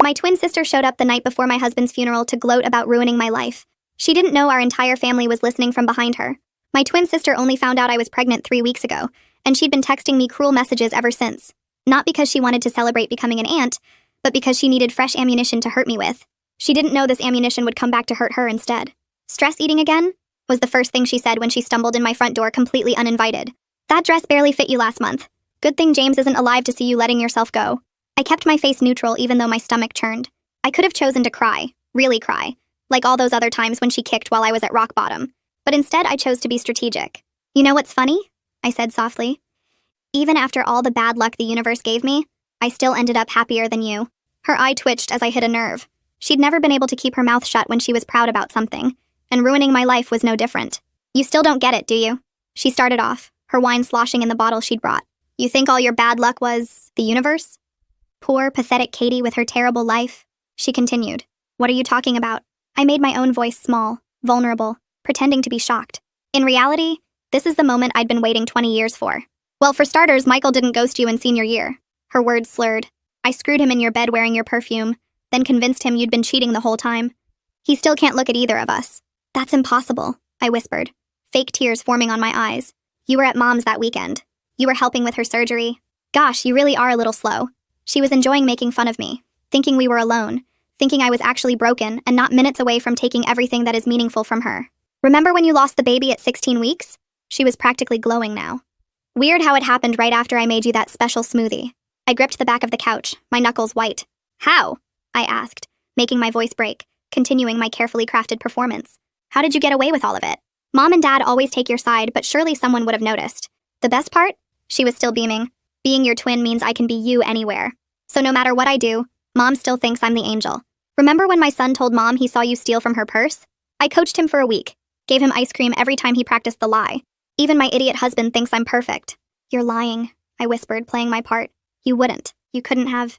My twin sister showed up the night before my husband's funeral to gloat about ruining my life. She didn't know our entire family was listening from behind her. My twin sister only found out I was pregnant 3 weeks ago, and she'd been texting me cruel messages ever since. Not because she wanted to celebrate becoming an aunt, but because she needed fresh ammunition to hurt me with. She didn't know this ammunition would come back to hurt her instead. Stress eating again? Was the first thing she said when she stumbled in my front door completely uninvited. That dress barely fit you last month. Good thing James isn't alive to see you letting yourself go. I kept my face neutral even though my stomach churned. I could have chosen to cry, really cry, like all those other times when she kicked while I was at rock bottom. But instead I chose to be strategic. You know what's funny? I said softly. Even after all the bad luck the universe gave me, I still ended up happier than you. Her eye twitched as I hit a nerve. She'd never been able to keep her mouth shut when she was proud about something, and ruining my life was no different. You still don't get it, do you? She started off, her wine sloshing in the bottle she'd brought. You think all your bad luck was the universe? Poor, pathetic Katie with her terrible life. She continued. What are you talking about? I made my own voice small, vulnerable, pretending to be shocked. In reality, this is the moment I'd been waiting 20 years for. Well, for starters, Michael didn't ghost you in senior year. Her words slurred. I screwed him in your bed wearing your perfume, then convinced him you'd been cheating the whole time. He still can't look at either of us. That's impossible, I whispered, fake tears forming on my eyes. You were at Mom's that weekend. You were helping with her surgery. Gosh, you really are a little slow. She was enjoying making fun of me, thinking we were alone, thinking I was actually broken and not minutes away from taking everything that is meaningful from her. Remember when you lost the baby at 16 weeks? She was practically glowing now. Weird how it happened right after I made you that special smoothie. I gripped the back of the couch, my knuckles white. How? I asked, making my voice break, continuing my carefully crafted performance. How did you get away with all of it? Mom and Dad always take your side, but surely someone would have noticed. The best part? She was still beaming. Being your twin means I can be you anywhere. So no matter what I do, Mom still thinks I'm the angel. Remember when my son told Mom he saw you steal from her purse? I coached him for a week, gave him ice cream every time he practiced the lie. Even my idiot husband thinks I'm perfect. You're lying, I whispered, playing my part. You wouldn't. You couldn't have.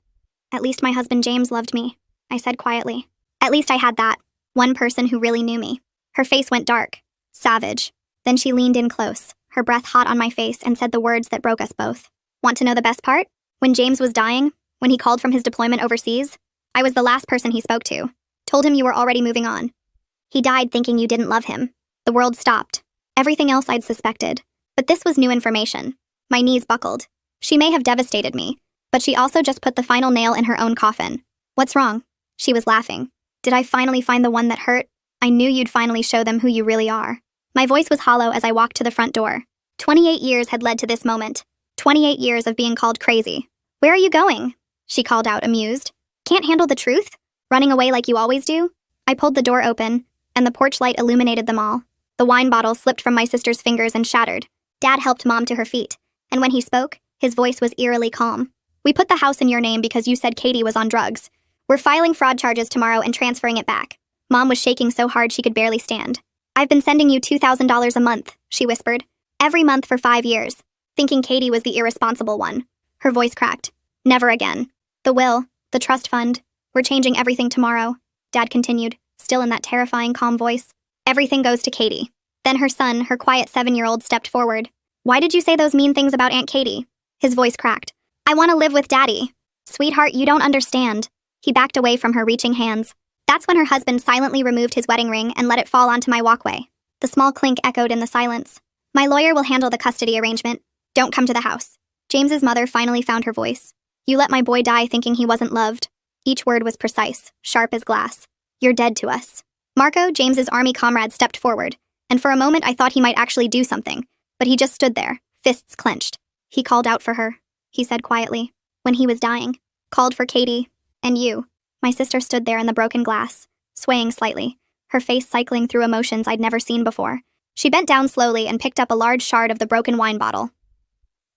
At least my husband James loved me, I said quietly. At least I had that. One person who really knew me. Her face went dark. Savage. Then she leaned in close, her breath hot on my face, and said the words that broke us both. Want to know the best part? When James was dying, when he called from his deployment overseas, I was the last person he spoke to. Told him you were already moving on. He died thinking you didn't love him. The world stopped. Everything else I'd suspected. But this was new information. My knees buckled. She may have devastated me, but she also just put the final nail in her own coffin. What's wrong? She was laughing. Did I finally find the one that hurt? I knew you'd finally show them who you really are. My voice was hollow as I walked to the front door. 28 years had led to this moment. 28 years of being called crazy. Where are you going? She called out, amused. Can't handle the truth? Running away like you always do? I pulled the door open, and the porch light illuminated them all. The wine bottle slipped from my sister's fingers and shattered. Dad helped Mom to her feet, and when he spoke, his voice was eerily calm. We put the house in your name because you said Katie was on drugs. We're filing fraud charges tomorrow and transferring it back. Mom was shaking so hard she could barely stand. I've been sending you $2,000 a month, she whispered. Every month for 5 years, thinking Katie was the irresponsible one. Her voice cracked. Never again. The will, the trust fund, we're changing everything tomorrow, Dad continued, still in that terrifying calm voice. Everything goes to Katie. Then her son, her quiet 7-year-old, stepped forward. Why did you say those mean things about Aunt Katie? His voice cracked. I want to live with Daddy. Sweetheart, you don't understand. He backed away from her reaching hands. That's when her husband silently removed his wedding ring and let it fall onto my walkway. The small clink echoed in the silence. My lawyer will handle the custody arrangement. Don't come to the house. James's mother finally found her voice. You let my boy die thinking he wasn't loved. Each word was precise, sharp as glass. You're dead to us. Marco, James's army comrade, stepped forward, and for a moment I thought he might actually do something, but he just stood there, fists clenched. He called out for her, he said quietly, when he was dying. Called for Katie, and you. My sister stood there in the broken glass, swaying slightly, her face cycling through emotions I'd never seen before. She bent down slowly and picked up a large shard of the broken wine bottle.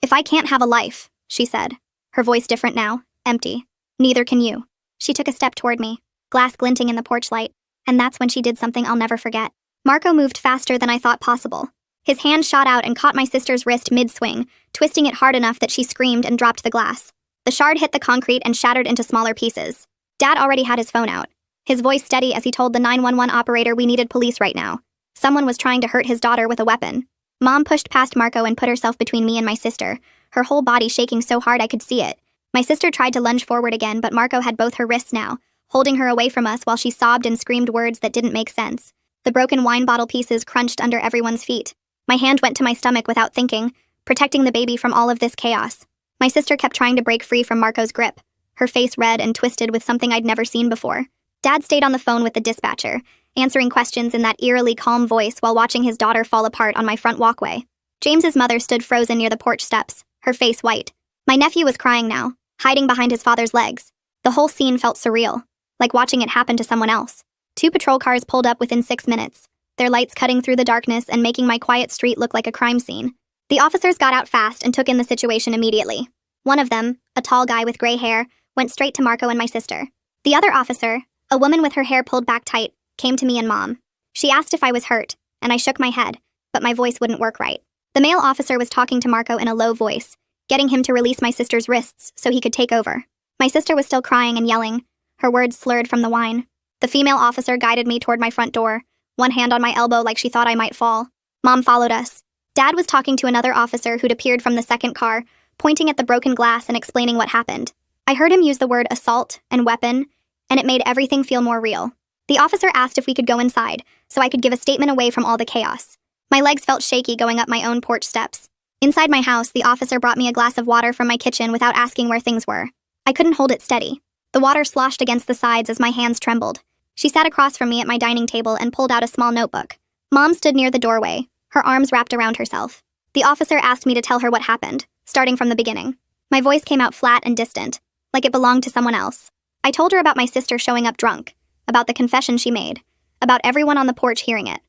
If I can't have a life, she said, her voice different now, empty. Neither can you. She took a step toward me, glass glinting in the porch light, and that's when she did something I'll never forget. Marco moved faster than I thought possible. His hand shot out and caught my sister's wrist mid-swing, twisting it hard enough that she screamed and dropped the glass. The shard hit the concrete and shattered into smaller pieces. Dad already had his phone out, his voice steady as he told the 911 operator we needed police right now. Someone was trying to hurt his daughter with a weapon. Mom pushed past Marco and put herself between me and my sister, her whole body shaking so hard I could see it. My sister tried to lunge forward again, but Marco had both her wrists now, holding her away from us while she sobbed and screamed words that didn't make sense. The broken wine bottle pieces crunched under everyone's feet. My hand went to my stomach without thinking, protecting the baby from all of this chaos. My sister kept trying to break free from Marco's grip, her face red and twisted with something I'd never seen before. Dad stayed on the phone with the dispatcher, answering questions in that eerily calm voice while watching his daughter fall apart on my front walkway. James's mother stood frozen near the porch steps, her face white. My nephew was crying now, hiding behind his father's legs. The whole scene felt surreal, like watching it happen to someone else. 2 patrol cars pulled up within 6 minutes, their lights cutting through the darkness and making my quiet street look like a crime scene. The officers got out fast and took in the situation immediately. One of them, a tall guy with gray hair, went straight to Marco and my sister. The other officer, a woman with her hair pulled back tight, came to me and Mom. She asked if I was hurt, and I shook my head, but my voice wouldn't work right. The male officer was talking to Marco in a low voice, getting him to release my sister's wrists so he could take over. My sister was still crying and yelling, her words slurred from the wine. The female officer guided me toward my front door, one hand on my elbow like she thought I might fall. Mom followed us. Dad was talking to another officer who'd appeared from the second car, pointing at the broken glass and explaining what happened. I heard him use the word assault and weapon, and it made everything feel more real. The officer asked if we could go inside, so I could give a statement away from all the chaos. My legs felt shaky going up my own porch steps. Inside my house, the officer brought me a glass of water from my kitchen without asking where things were. I couldn't hold it steady. The water sloshed against the sides as my hands trembled. She sat across from me at my dining table and pulled out a small notebook. Mom stood near the doorway, her arms wrapped around herself. The officer asked me to tell her what happened, starting from the beginning. My voice came out flat and distant, like it belonged to someone else. I told her about my sister showing up drunk, about the confession she made, about everyone on the porch hearing it.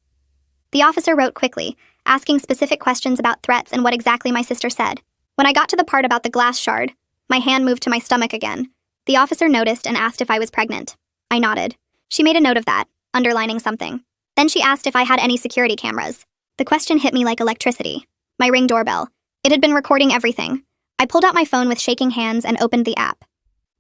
The officer wrote quickly, asking specific questions about threats and what exactly my sister said. When I got to the part about the glass shard, my hand moved to my stomach again. The officer noticed and asked if I was pregnant. I nodded. She made a note of that, underlining something. Then she asked if I had any security cameras. The question hit me like electricity. My Ring doorbell. It had been recording everything. I pulled out my phone with shaking hands and opened the app.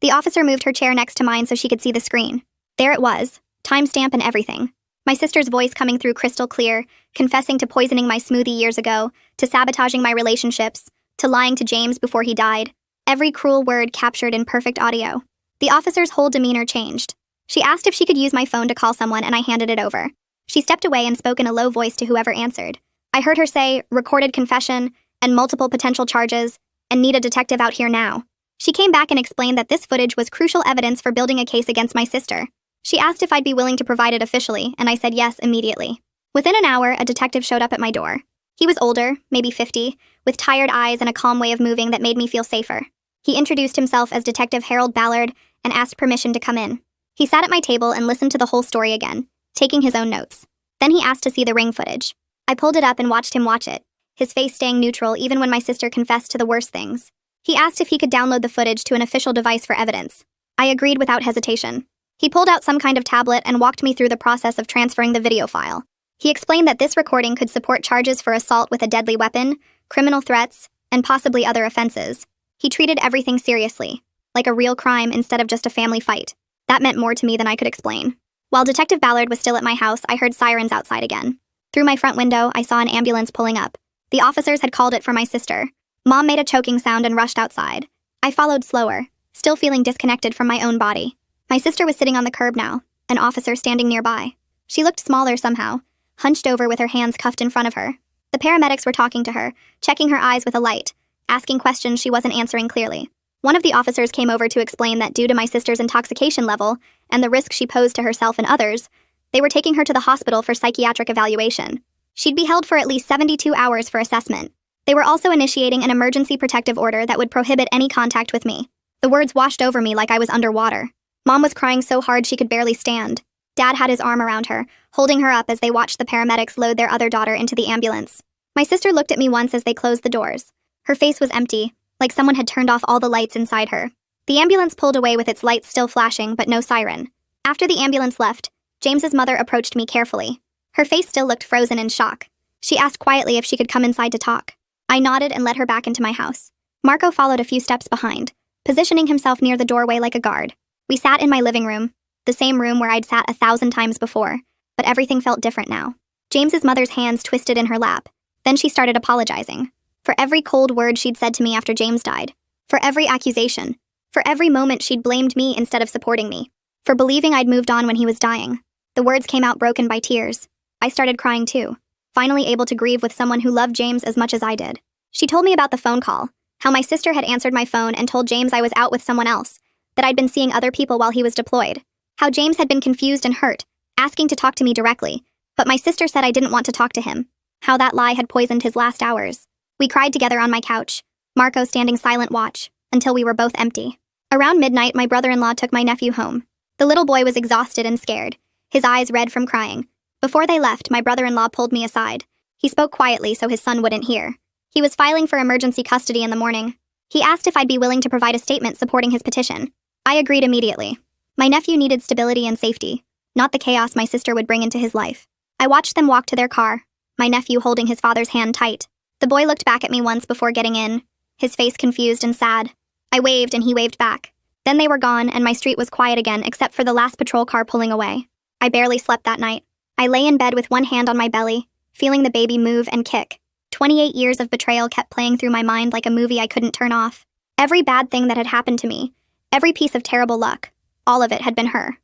The officer moved her chair next to mine so she could see the screen. There it was, timestamp and everything. My sister's voice coming through crystal clear, confessing to poisoning my smoothie years ago, to sabotaging my relationships, to lying to James before he died. Every cruel word captured in perfect audio. The officer's whole demeanor changed. She asked if she could use my phone to call someone, and I handed it over. She stepped away and spoke in a low voice to whoever answered. I heard her say, recorded confession, and multiple potential charges, and need a detective out here now. She came back and explained that this footage was crucial evidence for building a case against my sister. She asked if I'd be willing to provide it officially, and I said yes immediately. Within an hour, a detective showed up at my door. He was older, maybe 50, with tired eyes and a calm way of moving that made me feel safer. He introduced himself as Detective Harold Ballard and asked permission to come in. He sat at my table and listened to the whole story again, taking his own notes. Then he asked to see the Ring footage. I pulled it up and watched him watch it, his face staying neutral even when my sister confessed to the worst things. He asked if he could download the footage to an official device for evidence. I agreed without hesitation. He pulled out some kind of tablet and walked me through the process of transferring the video file. He explained that this recording could support charges for assault with a deadly weapon, criminal threats, and possibly other offenses. He treated everything seriously, like a real crime instead of just a family fight. That meant more to me than I could explain. While Detective Ballard was still at my house, I heard sirens outside again. Through my front window, I saw an ambulance pulling up. The officers had called it for my sister. Mom made a choking sound and rushed outside. I followed slower, still feeling disconnected from my own body. My sister was sitting on the curb now, an officer standing nearby. She looked smaller somehow, hunched over with her hands cuffed in front of her. The paramedics were talking to her, checking her eyes with a light, asking questions she wasn't answering clearly. One of the officers came over to explain that due to my sister's intoxication level and the risk she posed to herself and others, they were taking her to the hospital for psychiatric evaluation. She'd be held for at least 72 hours for assessment. They were also initiating an emergency protective order that would prohibit any contact with me. The words washed over me like I was underwater. Mom was crying so hard she could barely stand. Dad had his arm around her, holding her up as they watched the paramedics load their other daughter into the ambulance. My sister looked at me once as they closed the doors. Her face was empty, like someone had turned off all the lights inside her. The ambulance pulled away with its lights still flashing, but no siren. After the ambulance left, James's mother approached me carefully. Her face still looked frozen in shock. She asked quietly if she could come inside to talk. I nodded and led her back into my house. Marco followed a few steps behind, positioning himself near the doorway like a guard. We sat in my living room, the same room where I'd sat 1,000 times before, but everything felt different now. James's mother's hands twisted in her lap. Then she started apologizing. For every cold word she'd said to me after James died. For every accusation. For every moment, she'd blamed me instead of supporting me. For believing I'd moved on when he was dying. The words came out broken by tears. I started crying too, finally able to grieve with someone who loved James as much as I did. She told me about the phone call, how my sister had answered my phone and told James I was out with someone else, that I'd been seeing other people while he was deployed, how James had been confused and hurt, asking to talk to me directly, but my sister said I didn't want to talk to him, how that lie had poisoned his last hours. We cried together on my couch, Marco standing silent watch, until we were both empty. Around midnight, my brother-in-law took my nephew home. The little boy was exhausted and scared, his eyes red from crying. Before they left, my brother-in-law pulled me aside. He spoke quietly so his son wouldn't hear. He was filing for emergency custody in the morning. He asked if I'd be willing to provide a statement supporting his petition. I agreed immediately. My nephew needed stability and safety, not the chaos my sister would bring into his life. I watched them walk to their car, my nephew holding his father's hand tight. The boy looked back at me once before getting in, his face confused and sad. I waved and he waved back. Then they were gone and my street was quiet again except for the last patrol car pulling away. I barely slept that night. I lay in bed with one hand on my belly, feeling the baby move and kick. 28 years of betrayal kept playing through my mind like a movie I couldn't turn off. Every bad thing that had happened to me, every piece of terrible luck, all of it had been her.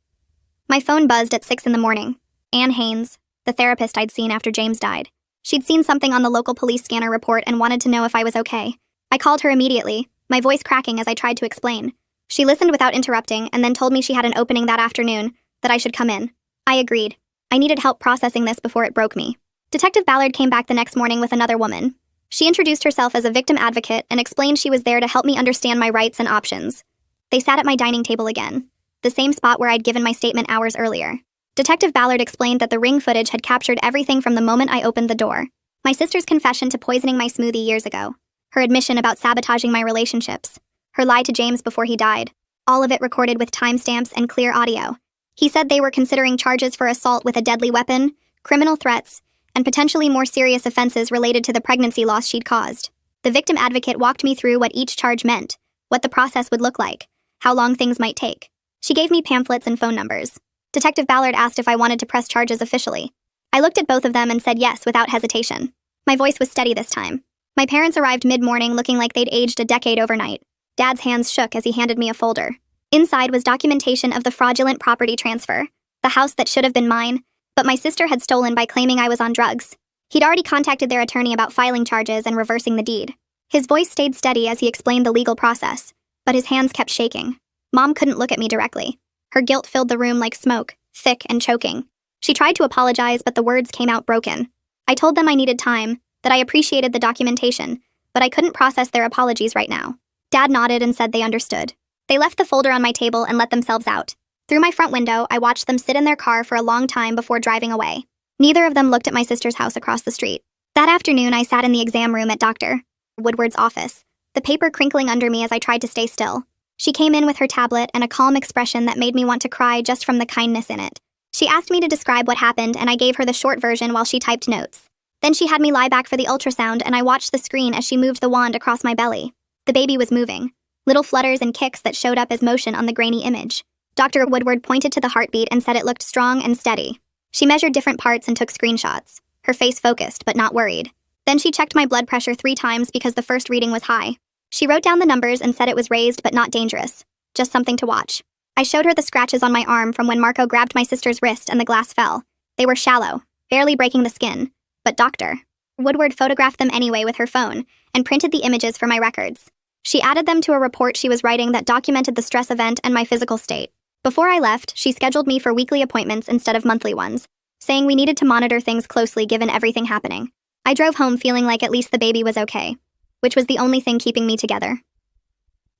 My phone buzzed at 6 a.m. Ann Haynes, the therapist I'd seen after James died. She'd seen something on the local police scanner report and wanted to know if I was okay. I called her immediately, my voice cracking as I tried to explain. She listened without interrupting and then told me she had an opening that afternoon, that I should come in. I agreed. I needed help processing this before it broke me. Detective Ballard came back the next morning with another woman. She introduced herself as a victim advocate and explained she was there to help me understand my rights and options. They sat at my dining table again, the same spot where I'd given my statement hours earlier. Detective Ballard explained that the ring footage had captured everything from the moment I opened the door. My sister's confession to poisoning my smoothie years ago, her admission about sabotaging my relationships, her lie to James before he died, all of it recorded with timestamps and clear audio. He said they were considering charges for assault with a deadly weapon, criminal threats, and potentially more serious offenses related to the pregnancy loss she'd caused. The victim advocate walked me through what each charge meant, what the process would look like, how long things might take. She gave me pamphlets and phone numbers. Detective Ballard asked if I wanted to press charges officially. I looked at both of them and said yes without hesitation. My voice was steady this time. My parents arrived mid-morning looking like they'd aged a decade overnight. Dad's hands shook as he handed me a folder. Inside was documentation of the fraudulent property transfer, the house that should have been mine, but my sister had stolen by claiming I was on drugs. He'd already contacted their attorney about filing charges and reversing the deed. His voice stayed steady as he explained the legal process, but his hands kept shaking. Mom couldn't look at me directly. Her guilt filled the room like smoke, thick and choking. She tried to apologize, but the words came out broken. I told them I needed time, that I appreciated the documentation, but I couldn't process their apologies right now. Dad nodded and said they understood. They left the folder on my table and let themselves out. Through my front window, I watched them sit in their car for a long time before driving away. Neither of them looked at my sister's house across the street. That afternoon, I sat in the exam room at Dr. Woodward's office, the paper crinkling under me as I tried to stay still. She came in with her tablet and a calm expression that made me want to cry just from the kindness in it. She asked me to describe what happened, and I gave her the short version while she typed notes. Then she had me lie back for the ultrasound, and I watched the screen as she moved the wand across my belly. The baby was moving. Little flutters and kicks that showed up as motion on the grainy image. Dr. Woodward pointed to the heartbeat and said it looked strong and steady. She measured different parts and took screenshots, her face focused but not worried. Then she checked my blood pressure 3 times because the first reading was high. She wrote down the numbers and said it was raised but not dangerous, just something to watch. I showed her the scratches on my arm from when Marco grabbed my sister's wrist and the glass fell. They were shallow, barely breaking the skin, but Dr. Woodward photographed them anyway with her phone and printed the images for my records. She added them to a report she was writing that documented the stress event and my physical state. Before I left, she scheduled me for weekly appointments instead of monthly ones, saying we needed to monitor things closely given everything happening. I drove home feeling like at least the baby was okay, which was the only thing keeping me together.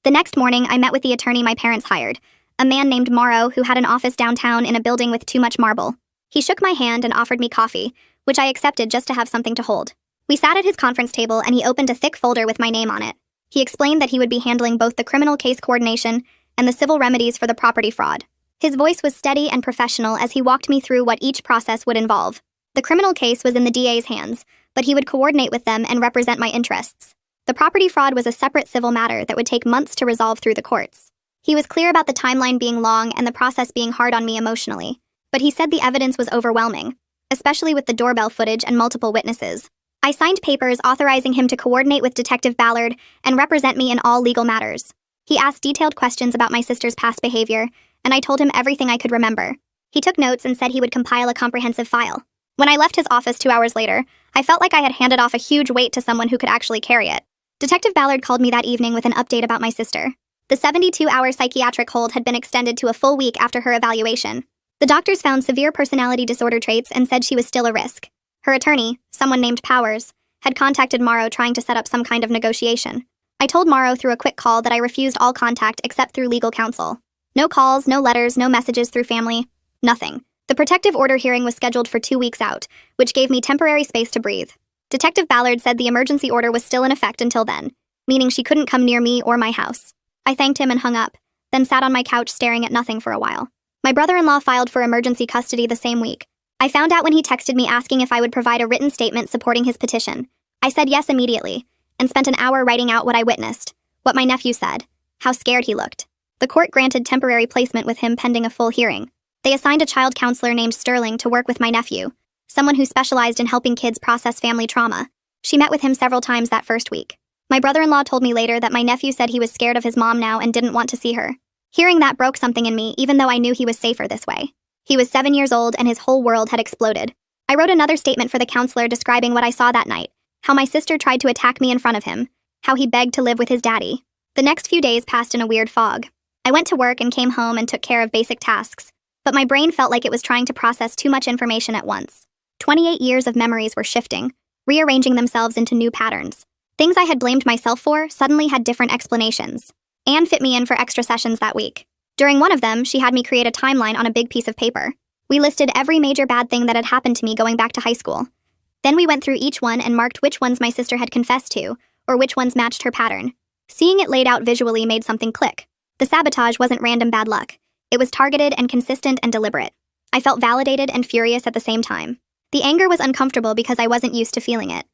The next morning, I met with the attorney my parents hired, a man named Morrow who had an office downtown in a building with too much marble. He shook my hand and offered me coffee, which I accepted just to have something to hold. We sat at his conference table and he opened a thick folder with my name on it. He explained that he would be handling both the criminal case coordination and the civil remedies for the property fraud. His voice was steady and professional as he walked me through what each process would involve. The criminal case was in the DA's hands, but he would coordinate with them and represent my interests. The property fraud was a separate civil matter that would take months to resolve through the courts. He was clear about the timeline being long and the process being hard on me emotionally, but he said the evidence was overwhelming, especially with the doorbell footage and multiple witnesses. I signed papers authorizing him to coordinate with Detective Ballard and represent me in all legal matters. He asked detailed questions about my sister's past behavior, and I told him everything I could remember. He took notes and said he would compile a comprehensive file. When I left his office 2 hours later, I felt like I had handed off a huge weight to someone who could actually carry it. Detective Ballard called me that evening with an update about my sister. The 72-hour psychiatric hold had been extended to a full week after her evaluation. The doctors found severe personality disorder traits and said she was still a risk. Her attorney, someone named Powers, had contacted Morrow trying to set up some kind of negotiation. I told Morrow through a quick call that I refused all contact except through legal counsel. No calls, no letters, no messages through family. Nothing. The protective order hearing was scheduled for 2 weeks out, which gave me temporary space to breathe. Detective Ballard said the emergency order was still in effect until then, meaning she couldn't come near me or my house. I thanked him and hung up, then sat on my couch staring at nothing for a while. My brother-in-law filed for emergency custody the same week. I found out when he texted me asking if I would provide a written statement supporting his petition. I said yes immediately, and spent an hour writing out what I witnessed, what my nephew said, how scared he looked. The court granted temporary placement with him pending a full hearing. They assigned a child counselor named Sterling to work with my nephew, someone who specialized in helping kids process family trauma. She met with him several times that first week. My brother-in-law told me later that my nephew said he was scared of his mom now and didn't want to see her. Hearing that broke something in me, even though I knew he was safer this way. He was 7 years old and his whole world had exploded. I wrote another statement for the counselor describing what I saw that night, how my sister tried to attack me in front of him, how he begged to live with his daddy. The next few days passed in a weird fog. I went to work and came home and took care of basic tasks, but my brain felt like it was trying to process too much information at once. 28 years of memories were shifting, rearranging themselves into new patterns. Things I had blamed myself for suddenly had different explanations. Anne fit me in for extra sessions that week. During one of them, she had me create a timeline on a big piece of paper. We listed every major bad thing that had happened to me going back to high school. Then we went through each one and marked which ones my sister had confessed to, or which ones matched her pattern. Seeing it laid out visually made something click. The sabotage wasn't random bad luck. It was targeted and consistent and deliberate. I felt validated and furious at the same time. The anger was uncomfortable because I wasn't used to feeling it.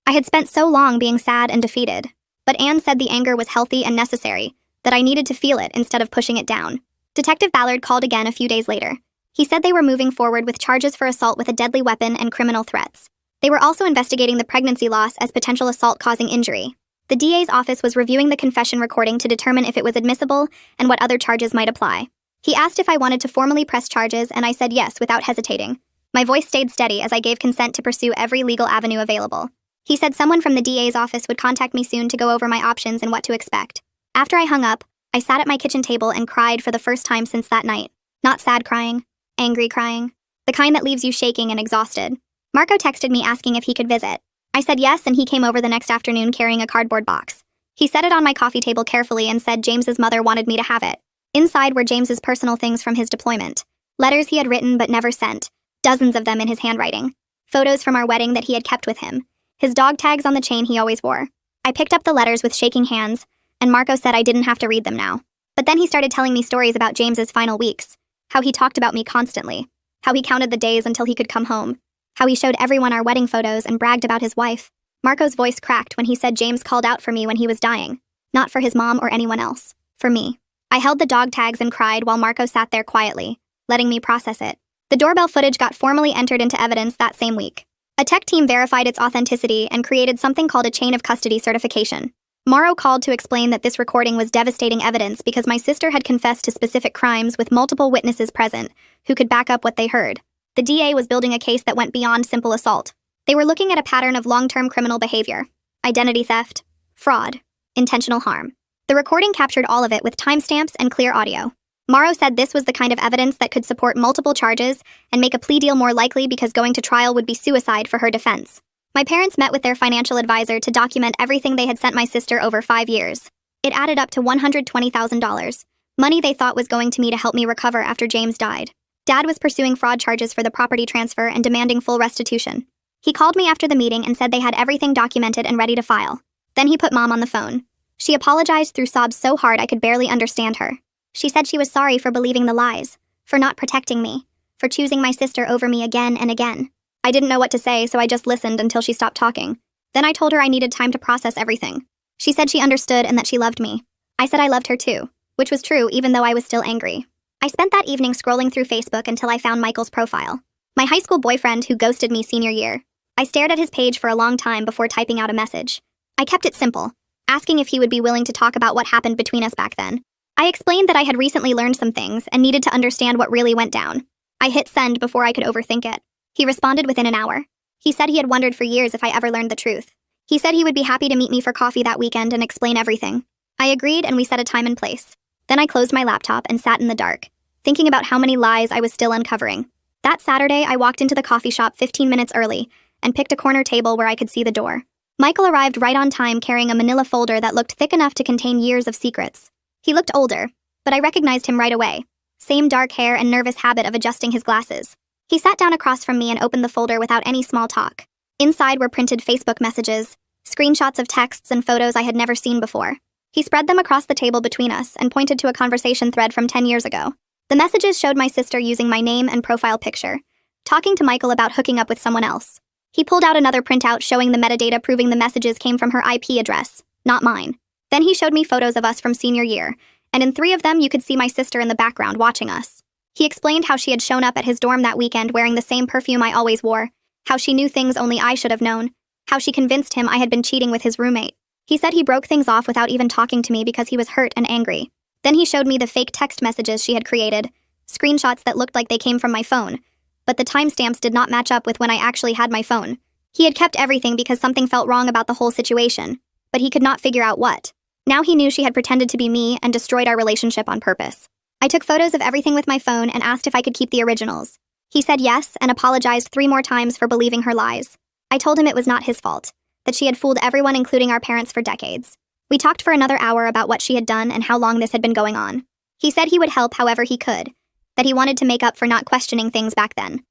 I had spent so long being sad and defeated. But Anne said the anger was healthy and necessary, that I needed to feel it instead of pushing it down. Detective Ballard called again a few days later. He said they were moving forward with charges for assault with a deadly weapon and criminal threats. They were also investigating the pregnancy loss as potential assault causing injury. The DA's office was reviewing the confession recording to determine if it was admissible and what other charges might apply. He asked if I wanted to formally press charges, and I said yes without hesitating. My voice stayed steady as I gave consent to pursue every legal avenue available. He said someone from the DA's office would contact me soon to go over my options and what to expect. After I hung up, I sat at my kitchen table and cried for the first time since that night. Not sad crying, angry crying. The kind that leaves you shaking and exhausted. Marco texted me asking if he could visit. I said yes, and he came over the next afternoon carrying a cardboard box. He set it on my coffee table carefully and said James's mother wanted me to have it. Inside were James's personal things from his deployment. Letters he had written but never sent. Dozens of them in his handwriting. Photos from our wedding that he had kept with him. His dog tags on the chain he always wore. I picked up the letters with shaking hands, and Marco said I didn't have to read them now. But then he started telling me stories about James's final weeks, how he talked about me constantly, how he counted the days until he could come home, how he showed everyone our wedding photos and bragged about his wife. Marco's voice cracked when he said James called out for me when he was dying, not for his mom or anyone else, for me. I held the dog tags and cried while Marco sat there quietly, letting me process it. The doorbell footage got formally entered into evidence that same week. A tech team verified its authenticity and created something called a chain of custody certification. Morrow called to explain that this recording was devastating evidence because my sister had confessed to specific crimes with multiple witnesses present who could back up what they heard. The DA was building a case that went beyond simple assault. They were looking at a pattern of long-term criminal behavior, identity theft, fraud, intentional harm. The recording captured all of it with timestamps and clear audio. Morrow said this was the kind of evidence that could support multiple charges and make a plea deal more likely because going to trial would be suicide for her defense. My parents met with their financial advisor to document everything they had sent my sister over 5 years. It added up to $120,000, money they thought was going to me to help me recover after James died. Dad was pursuing fraud charges for the property transfer and demanding full restitution. He called me after the meeting and said they had everything documented and ready to file. Then he put Mom on the phone. She apologized through sobs so hard I could barely understand her. She said she was sorry for believing the lies, for not protecting me, for choosing my sister over me again and again. I didn't know what to say, so I just listened until she stopped talking. Then I told her I needed time to process everything. She said she understood and that she loved me. I said I loved her too, which was true even though I was still angry. I spent that evening scrolling through Facebook until I found Michael's profile. My high school boyfriend who ghosted me senior year. I stared at his page for a long time before typing out a message. I kept it simple. asking if he would be willing to talk about what happened between us back then. I explained that I had recently learned some things and needed to understand what really went down. I hit send before I could overthink it. He responded within an hour. He said he had wondered for years if I ever learned the truth. He said he would be happy to meet me for coffee that weekend and explain everything. I agreed, and we set a time and place. Then I closed my laptop and sat in the dark, thinking about how many lies I was still uncovering. That Saturday, I walked into the coffee shop 15 minutes early and picked a corner table where I could see the door. Michael arrived right on time carrying a manila folder that looked thick enough to contain years of secrets. He looked older, but I recognized him right away. Same dark hair and nervous habit of adjusting his glasses. He sat down across from me and opened the folder without any small talk. Inside were printed Facebook messages, screenshots of texts and photos I had never seen before. He spread them across the table between us and pointed to a conversation thread from 10 years ago. The messages showed my sister using my name and profile picture, talking to Michael about hooking up with someone else. He pulled out another printout showing the metadata proving the messages came from her IP address, not mine. Then he showed me photos of us from senior year, and in 3 of them you could see my sister in the background watching us. He explained how she had shown up at his dorm that weekend wearing the same perfume I always wore, how she knew things only I should have known, how she convinced him I had been cheating with his roommate. He said he broke things off without even talking to me because he was hurt and angry. Then he showed me the fake text messages she had created, screenshots that looked like they came from my phone, but the timestamps did not match up with when I actually had my phone. He had kept everything because something felt wrong about the whole situation, but he could not figure out what. Now he knew she had pretended to be me and destroyed our relationship on purpose. I took photos of everything with my phone and asked if I could keep the originals. He said yes and apologized 3 more times for believing her lies. I told him it was not his fault, that she had fooled everyone including our parents for decades. We talked for another hour about what she had done and how long this had been going on. He said he would help however he could, that he wanted to make up for not questioning things back then.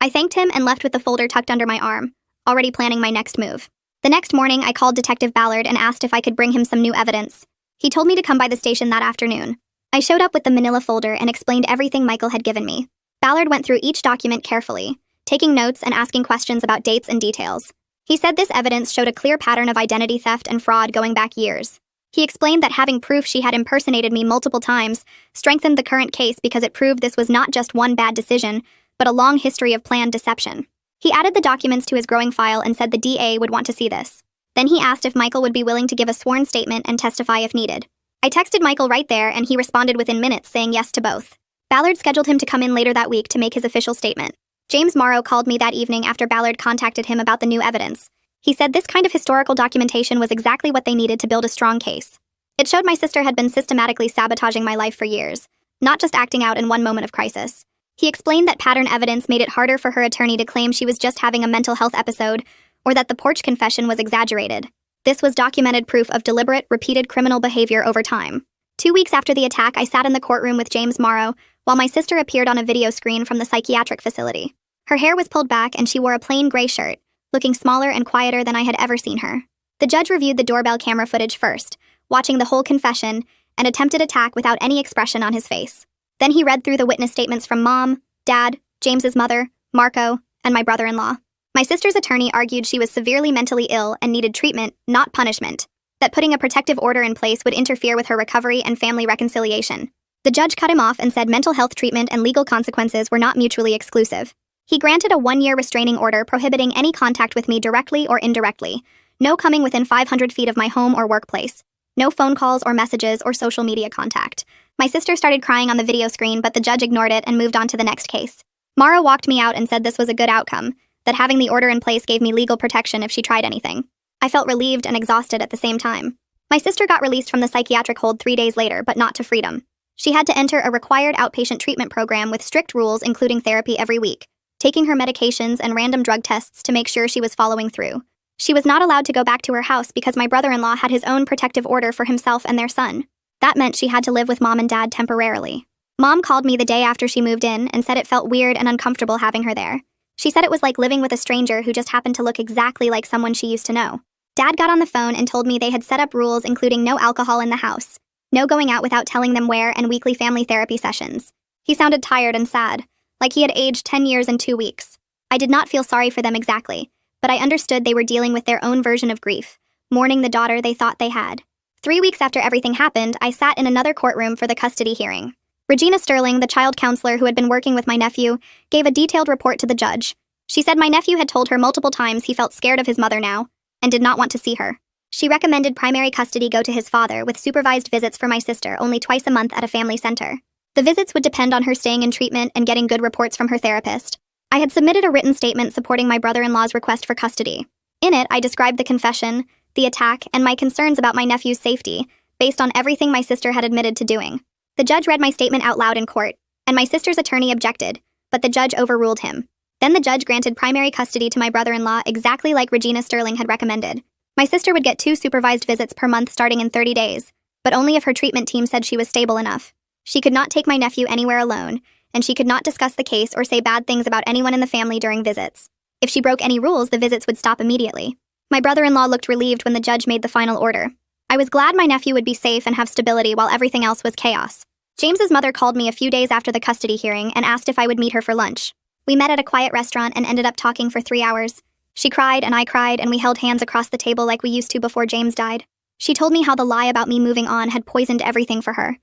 I thanked him and left with the folder tucked under my arm, already planning my next move. The next morning, I called Detective Ballard and asked if I could bring him some new evidence. He told me to come by the station that afternoon. I showed up with the manila folder and explained everything Michael had given me. Ballard went through each document carefully, taking notes and asking questions about dates and details. He said this evidence showed a clear pattern of identity theft and fraud going back years. He explained that having proof she had impersonated me multiple times strengthened the current case because it proved this was not just one bad decision, but a long history of planned deception. He added the documents to his growing file and said the DA would want to see this. Then he asked if Michael would be willing to give a sworn statement and testify if needed. I texted Michael right there and he responded within minutes saying yes to both. Ballard scheduled him to come in later that week to make his official statement. James Morrow called me that evening after Ballard contacted him about the new evidence. He said this kind of historical documentation was exactly what they needed to build a strong case. It showed my sister had been systematically sabotaging my life for years, not just acting out in one moment of crisis. He explained that pattern evidence made it harder for her attorney to claim she was just having a mental health episode, or that the porch confession was exaggerated. This was documented proof of deliberate, repeated criminal behavior over time. 2 weeks after the attack, I sat in the courtroom with James Morrow, while my sister appeared on a video screen from the psychiatric facility. Her hair was pulled back and she wore a plain gray shirt, looking smaller and quieter than I had ever seen her. The judge reviewed the doorbell camera footage first, watching the whole confession, and attempted attack without any expression on his face. Then he read through the witness statements from Mom, Dad, James's mother, Marco, and my brother-in-law. My sister's attorney argued she was severely mentally ill and needed treatment, not punishment, that putting a protective order in place would interfere with her recovery and family reconciliation. The judge cut him off and said mental health treatment and legal consequences were not mutually exclusive. He granted a 1-year restraining order prohibiting any contact with me directly or indirectly, no coming within 500 feet of my home or workplace, no phone calls or messages or social media contact. My sister started crying on the video screen, but the judge ignored it and moved on to the next case. Morrow walked me out and said this was a good outcome, that having the order in place gave me legal protection if she tried anything. I felt relieved and exhausted at the same time. My sister got released from the psychiatric hold 3 days later, but not to freedom. She had to enter a required outpatient treatment program with strict rules including therapy every week, taking her medications and random drug tests to make sure she was following through. She was not allowed to go back to her house because my brother-in-law had his own protective order for himself and their son. That meant she had to live with Mom and Dad temporarily. Mom called me the day after she moved in and said it felt weird and uncomfortable having her there. She said it was like living with a stranger who just happened to look exactly like someone she used to know. Dad got on the phone and told me they had set up rules including no alcohol in the house, no going out without telling them where, and weekly family therapy sessions. He sounded tired and sad, like he had aged 10 years in 2 weeks. I did not feel sorry for them exactly, but I understood they were dealing with their own version of grief, mourning the daughter they thought they had. 3 weeks after everything happened, I sat in another courtroom for the custody hearing. Regina Sterling, the child counselor who had been working with my nephew, gave a detailed report to the judge. She said my nephew had told her multiple times he felt scared of his mother now, and did not want to see her. She recommended primary custody go to his father with supervised visits for my sister only twice a month at a family center. The visits would depend on her staying in treatment and getting good reports from her therapist. I had submitted a written statement supporting my brother-in-law's request for custody. In it, I described the confession, the attack, and my concerns about my nephew's safety, based on everything my sister had admitted to doing. The judge read my statement out loud in court, and my sister's attorney objected, but the judge overruled him. Then the judge granted primary custody to my brother-in-law exactly like Regina Sterling had recommended. My sister would get 2 supervised visits per month starting in 30 days, but only if her treatment team said she was stable enough. She could not take my nephew anywhere alone, and she could not discuss the case or say bad things about anyone in the family during visits. If she broke any rules, the visits would stop immediately. My brother-in-law looked relieved when the judge made the final order. I was glad my nephew would be safe and have stability while everything else was chaos. James's mother called me a few days after the custody hearing and asked if I would meet her for lunch. We met at a quiet restaurant and ended up talking for 3 hours. She cried and I cried and we held hands across the table like we used to before James died. She told me how the lie about me moving on had poisoned everything for her.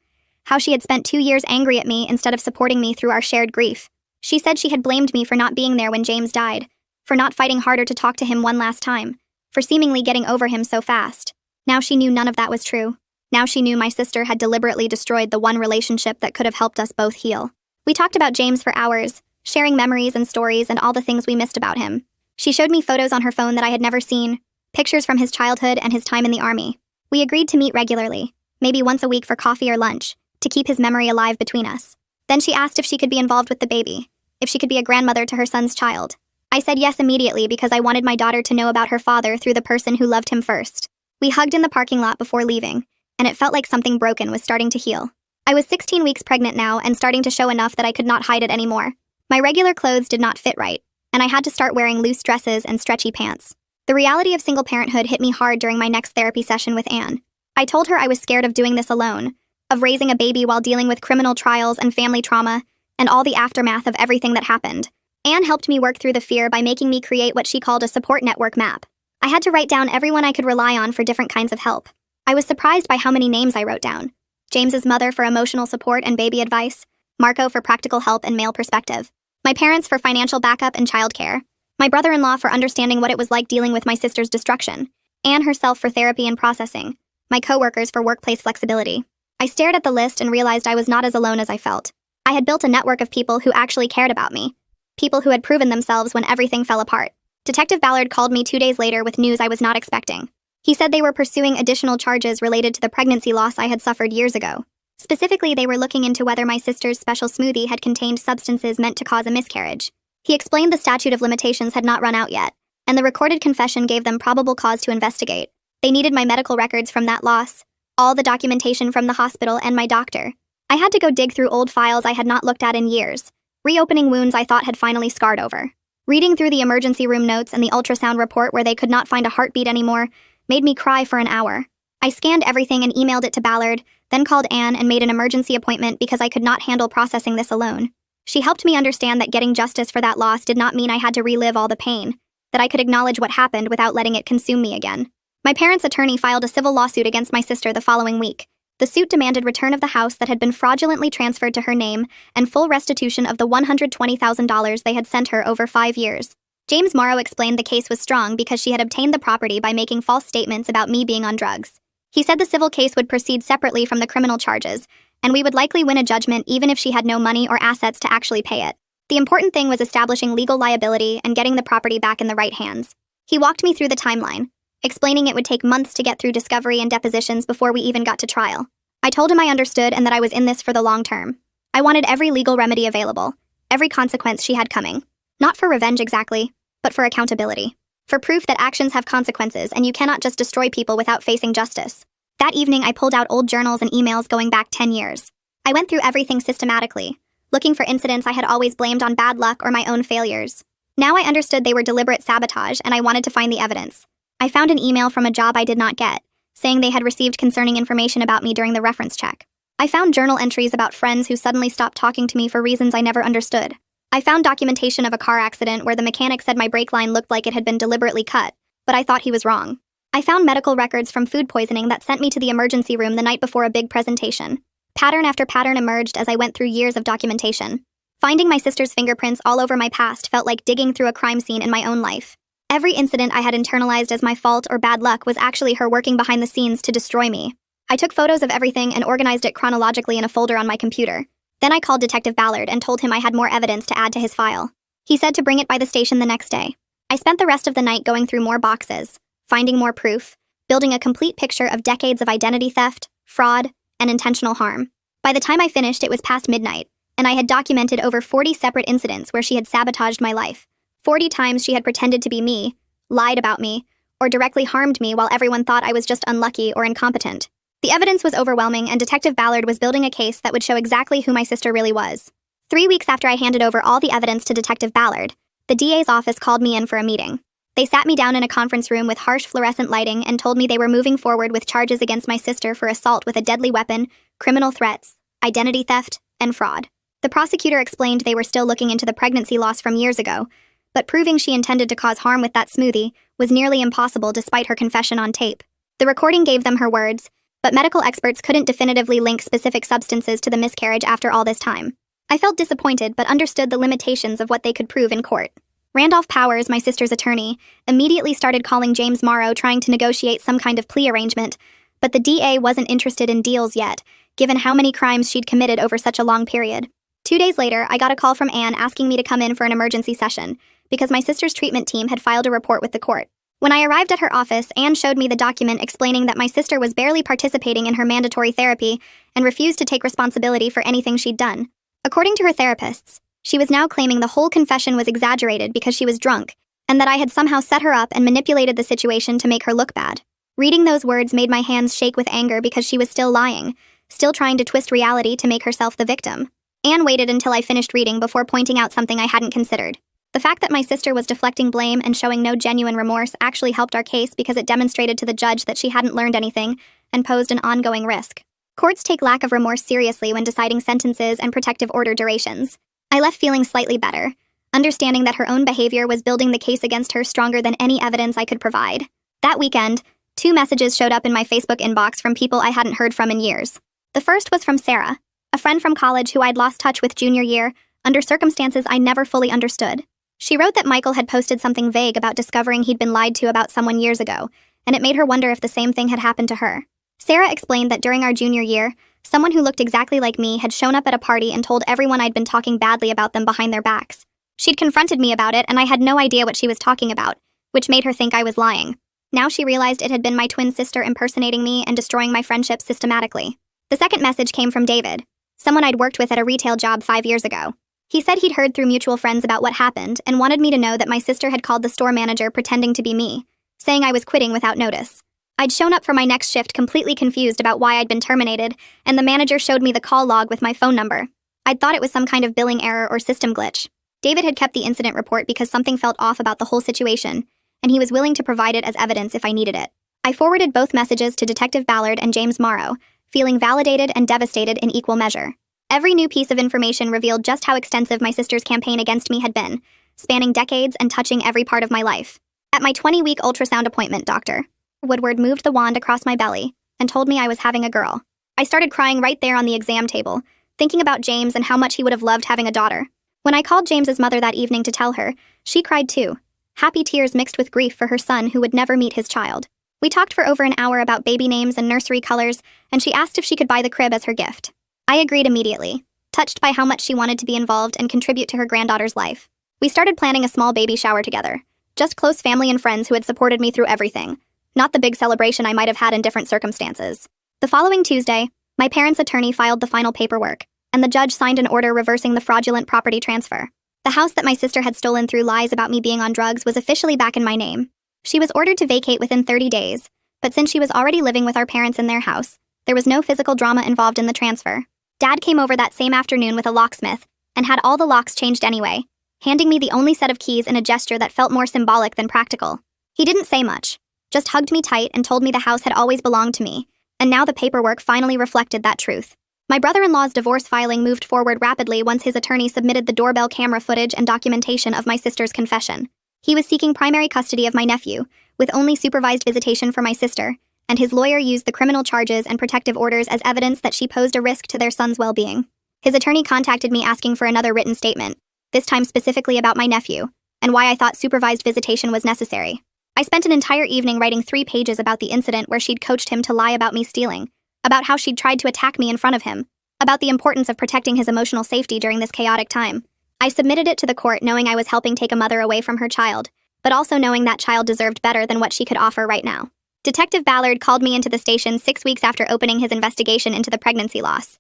How she had spent 2 years angry at me instead of supporting me through our shared grief. She said she had blamed me for not being there when James died, for not fighting harder to talk to him one last time, for seemingly getting over him so fast. Now she knew none of that was true. Now she knew my sister had deliberately destroyed the one relationship that could have helped us both heal. We talked about James for hours, sharing memories and stories and all the things we missed about him. She showed me photos on her phone that I had never seen, pictures from his childhood and his time in the army. We agreed to meet regularly, maybe once a week for coffee or lunch, to keep his memory alive between us. Then she asked if she could be involved with the baby, if she could be a grandmother to her son's child. I said yes immediately because I wanted my daughter to know about her father through the person who loved him first. We hugged in the parking lot before leaving, and it felt like something broken was starting to heal. I was 16 weeks pregnant now and starting to show enough that I could not hide it anymore. My regular clothes did not fit right, and I had to start wearing loose dresses and stretchy pants. The reality of single parenthood hit me hard during my next therapy session with Anne. I told her I was scared of doing this alone, of raising a baby while dealing with criminal trials and family trauma, and all the aftermath of everything that happened. Anne helped me work through the fear by making me create what she called a support network map. I had to write down everyone I could rely on for different kinds of help. I was surprised by how many names I wrote down. James's mother for emotional support and baby advice, Marco for practical help and male perspective, my parents for financial backup and childcare, my brother-in-law for understanding what it was like dealing with my sister's destruction, Anne herself for therapy and processing, my coworkers for workplace flexibility. I stared at the list and realized I was not as alone as I felt. I had built a network of people who actually cared about me, people who had proven themselves when everything fell apart. Detective Ballard called me 2 days later with news I was not expecting. He said they were pursuing additional charges related to the pregnancy loss I had suffered years ago. Specifically, they were looking into whether my sister's special smoothie had contained substances meant to cause a miscarriage. He explained the statute of limitations had not run out yet, and the recorded confession gave them probable cause to investigate. They needed my medical records from that loss, all the documentation from the hospital and my doctor. I had to go dig through old files I had not looked at in years, reopening wounds I thought had finally scarred over. Reading through the emergency room notes and the ultrasound report where they could not find a heartbeat anymore made me cry for an hour. I scanned everything and emailed it to Ballard, then called Anne and made an emergency appointment because I could not handle processing this alone. She helped me understand that getting justice for that loss did not mean I had to relive all the pain, that I could acknowledge what happened without letting it consume me again. My parents' attorney filed a civil lawsuit against my sister the following week. The suit demanded return of the house that had been fraudulently transferred to her name and full restitution of the $120,000 they had sent her over 5 years. James Morrow explained the case was strong because she had obtained the property by making false statements about me being on drugs. He said the civil case would proceed separately from the criminal charges, and we would likely win a judgment even if she had no money or assets to actually pay it. The important thing was establishing legal liability and getting the property back in the right hands. He walked me through the timeline, explaining it would take months to get through discovery and depositions before we even got to trial. I told him I understood and that I was in this for the long term. I wanted every legal remedy available, every consequence she had coming. Not for revenge exactly, but for accountability. For proof that actions have consequences and you cannot just destroy people without facing justice. That evening, I pulled out old journals and emails going back 10 years. I went through everything systematically, looking for incidents I had always blamed on bad luck or my own failures. Now I understood they were deliberate sabotage and I wanted to find the evidence. I found an email from a job I did not get, saying they had received concerning information about me during the reference check. I found journal entries about friends who suddenly stopped talking to me for reasons I never understood. I found documentation of a car accident where the mechanic said my brake line looked like it had been deliberately cut, but I thought he was wrong. I found medical records from food poisoning that sent me to the emergency room the night before a big presentation. Pattern after pattern emerged as I went through years of documentation. Finding my sister's fingerprints all over my past felt like digging through a crime scene in my own life. Every incident I had internalized as my fault or bad luck was actually her working behind the scenes to destroy me. I took photos of everything and organized it chronologically in a folder on my computer. Then I called Detective Ballard and told him I had more evidence to add to his file. He said to bring it by the station the next day. I spent the rest of the night going through more boxes, finding more proof, building a complete picture of decades of identity theft, fraud, and intentional harm. By the time I finished, it was past midnight, and I had documented over 40 separate incidents where she had sabotaged my life. 40 times she had pretended to be me, lied about me, or directly harmed me while everyone thought I was just unlucky or incompetent. The evidence was overwhelming, and Detective Ballard was building a case that would show exactly who my sister really was. 3 weeks after I handed over all the evidence to Detective Ballard, the DA's office called me in for a meeting. They sat me down in a conference room with harsh fluorescent lighting and told me they were moving forward with charges against my sister for assault with a deadly weapon, criminal threats, identity theft, and fraud. The prosecutor explained they were still looking into the pregnancy loss from years ago, but proving she intended to cause harm with that smoothie was nearly impossible despite her confession on tape. The recording gave them her words, but medical experts couldn't definitively link specific substances to the miscarriage after all this time. I felt disappointed but understood the limitations of what they could prove in court. Randolph Powers, my sister's attorney, immediately started calling James Morrow trying to negotiate some kind of plea arrangement, but the DA wasn't interested in deals yet, given how many crimes she'd committed over such a long period. 2 days later, I got a call from Anne asking me to come in for an emergency session, because my sister's treatment team had filed a report with the court. When I arrived at her office, Anne showed me the document explaining that my sister was barely participating in her mandatory therapy and refused to take responsibility for anything she'd done. According to her therapists, she was now claiming the whole confession was exaggerated because she was drunk, and that I had somehow set her up and manipulated the situation to make her look bad. Reading those words made my hands shake with anger because she was still lying, still trying to twist reality to make herself the victim. Anne waited until I finished reading before pointing out something I hadn't considered. The fact that my sister was deflecting blame and showing no genuine remorse actually helped our case because it demonstrated to the judge that she hadn't learned anything and posed an ongoing risk. Courts take lack of remorse seriously when deciding sentences and protective order durations. I left feeling slightly better, understanding that her own behavior was building the case against her stronger than any evidence I could provide. That weekend, 2 messages showed up in my Facebook inbox from people I hadn't heard from in years. The first was from Sarah, a friend from college who I'd lost touch with junior year, under circumstances I never fully understood. She wrote that Michael had posted something vague about discovering he'd been lied to about someone years ago, and it made her wonder if the same thing had happened to her. Sarah explained that during our junior year, someone who looked exactly like me had shown up at a party and told everyone I'd been talking badly about them behind their backs. She'd confronted me about it, and I had no idea what she was talking about, which made her think I was lying. Now she realized it had been my twin sister impersonating me and destroying my friendships systematically. The second message came from David, someone I'd worked with at a retail job 5 years ago. He said he'd heard through mutual friends about what happened and wanted me to know that my sister had called the store manager pretending to be me, saying I was quitting without notice. I'd shown up for my next shift completely confused about why I'd been terminated, and the manager showed me the call log with my phone number. I'd thought it was some kind of billing error or system glitch. David had kept the incident report because something felt off about the whole situation, and he was willing to provide it as evidence if I needed it. I forwarded both messages to Detective Ballard and James Morrow, feeling validated and devastated in equal measure. Every new piece of information revealed just how extensive my sister's campaign against me had been, spanning decades and touching every part of my life. At my 20-week ultrasound appointment, Dr. Woodward moved the wand across my belly and told me I was having a girl. I started crying right there on the exam table, thinking about James and how much he would have loved having a daughter. When I called James's mother that evening to tell her, she cried too, happy tears mixed with grief for her son who would never meet his child. We talked for over an hour about baby names and nursery colors, and she asked if she could buy the crib as her gift. I agreed immediately, touched by how much she wanted to be involved and contribute to her granddaughter's life. We started planning a small baby shower together, just close family and friends who had supported me through everything, not the big celebration I might have had in different circumstances. The following Tuesday, my parents' attorney filed the final paperwork, and the judge signed an order reversing the fraudulent property transfer. The house that my sister had stolen through lies about me being on drugs was officially back in my name. She was ordered to vacate within 30 days, but since she was already living with our parents in their house, there was no physical drama involved in the transfer. Dad came over that same afternoon with a locksmith and had all the locks changed anyway, handing me the only set of keys in a gesture that felt more symbolic than practical. He didn't say much, just hugged me tight and told me the house had always belonged to me, and now the paperwork finally reflected that truth. My brother-in-law's divorce filing moved forward rapidly once his attorney submitted the doorbell camera footage and documentation of my sister's confession. He was seeking primary custody of my nephew, with only supervised visitation for my sister, and his lawyer used the criminal charges and protective orders as evidence that she posed a risk to their son's well-being. His attorney contacted me asking for another written statement, this time specifically about my nephew, and why I thought supervised visitation was necessary. I spent an entire evening writing 3 pages about the incident where she'd coached him to lie about me stealing, about how she'd tried to attack me in front of him, about the importance of protecting his emotional safety during this chaotic time. I submitted it to the court knowing I was helping take a mother away from her child, but also knowing that child deserved better than what she could offer right now. Detective Ballard called me into the station 6 weeks after opening his investigation into the pregnancy loss.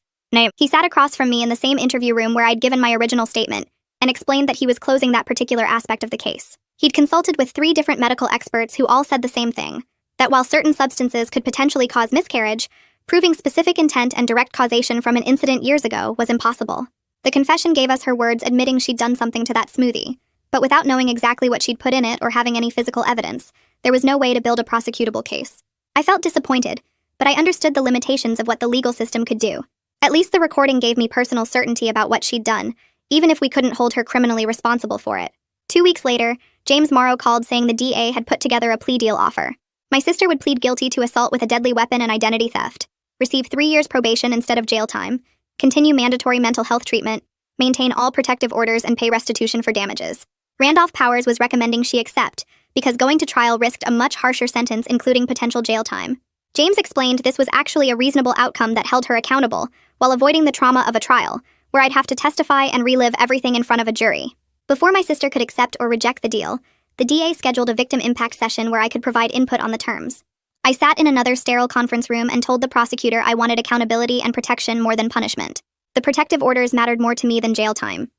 He sat across from me in the same interview room where I'd given my original statement, and explained that he was closing that particular aspect of the case. He'd consulted with 3 different medical experts who all said the same thing, that while certain substances could potentially cause miscarriage, proving specific intent and direct causation from an incident years ago was impossible. The confession gave us her words admitting she'd done something to that smoothie, but without knowing exactly what she'd put in it or having any physical evidence, there was no way to build a prosecutable case. I felt disappointed, but I understood the limitations of what the legal system could do. At least the recording gave me personal certainty about what she'd done, even if we couldn't hold her criminally responsible for it. 2 weeks later, James Morrow called saying the DA had put together a plea deal offer. My sister would plead guilty to assault with a deadly weapon and identity theft, receive 3 years probation instead of jail time, continue mandatory mental health treatment, maintain all protective orders, and pay restitution for damages. Randolph Powers was recommending she accept, because going to trial risked a much harsher sentence, including potential jail time. James explained this was actually a reasonable outcome that held her accountable, while avoiding the trauma of a trial, where I'd have to testify and relive everything in front of a jury. Before my sister could accept or reject the deal, the DA scheduled a victim impact session where I could provide input on the terms. I sat in another sterile conference room and told the prosecutor I wanted accountability and protection more than punishment. The protective orders mattered more to me than jail time.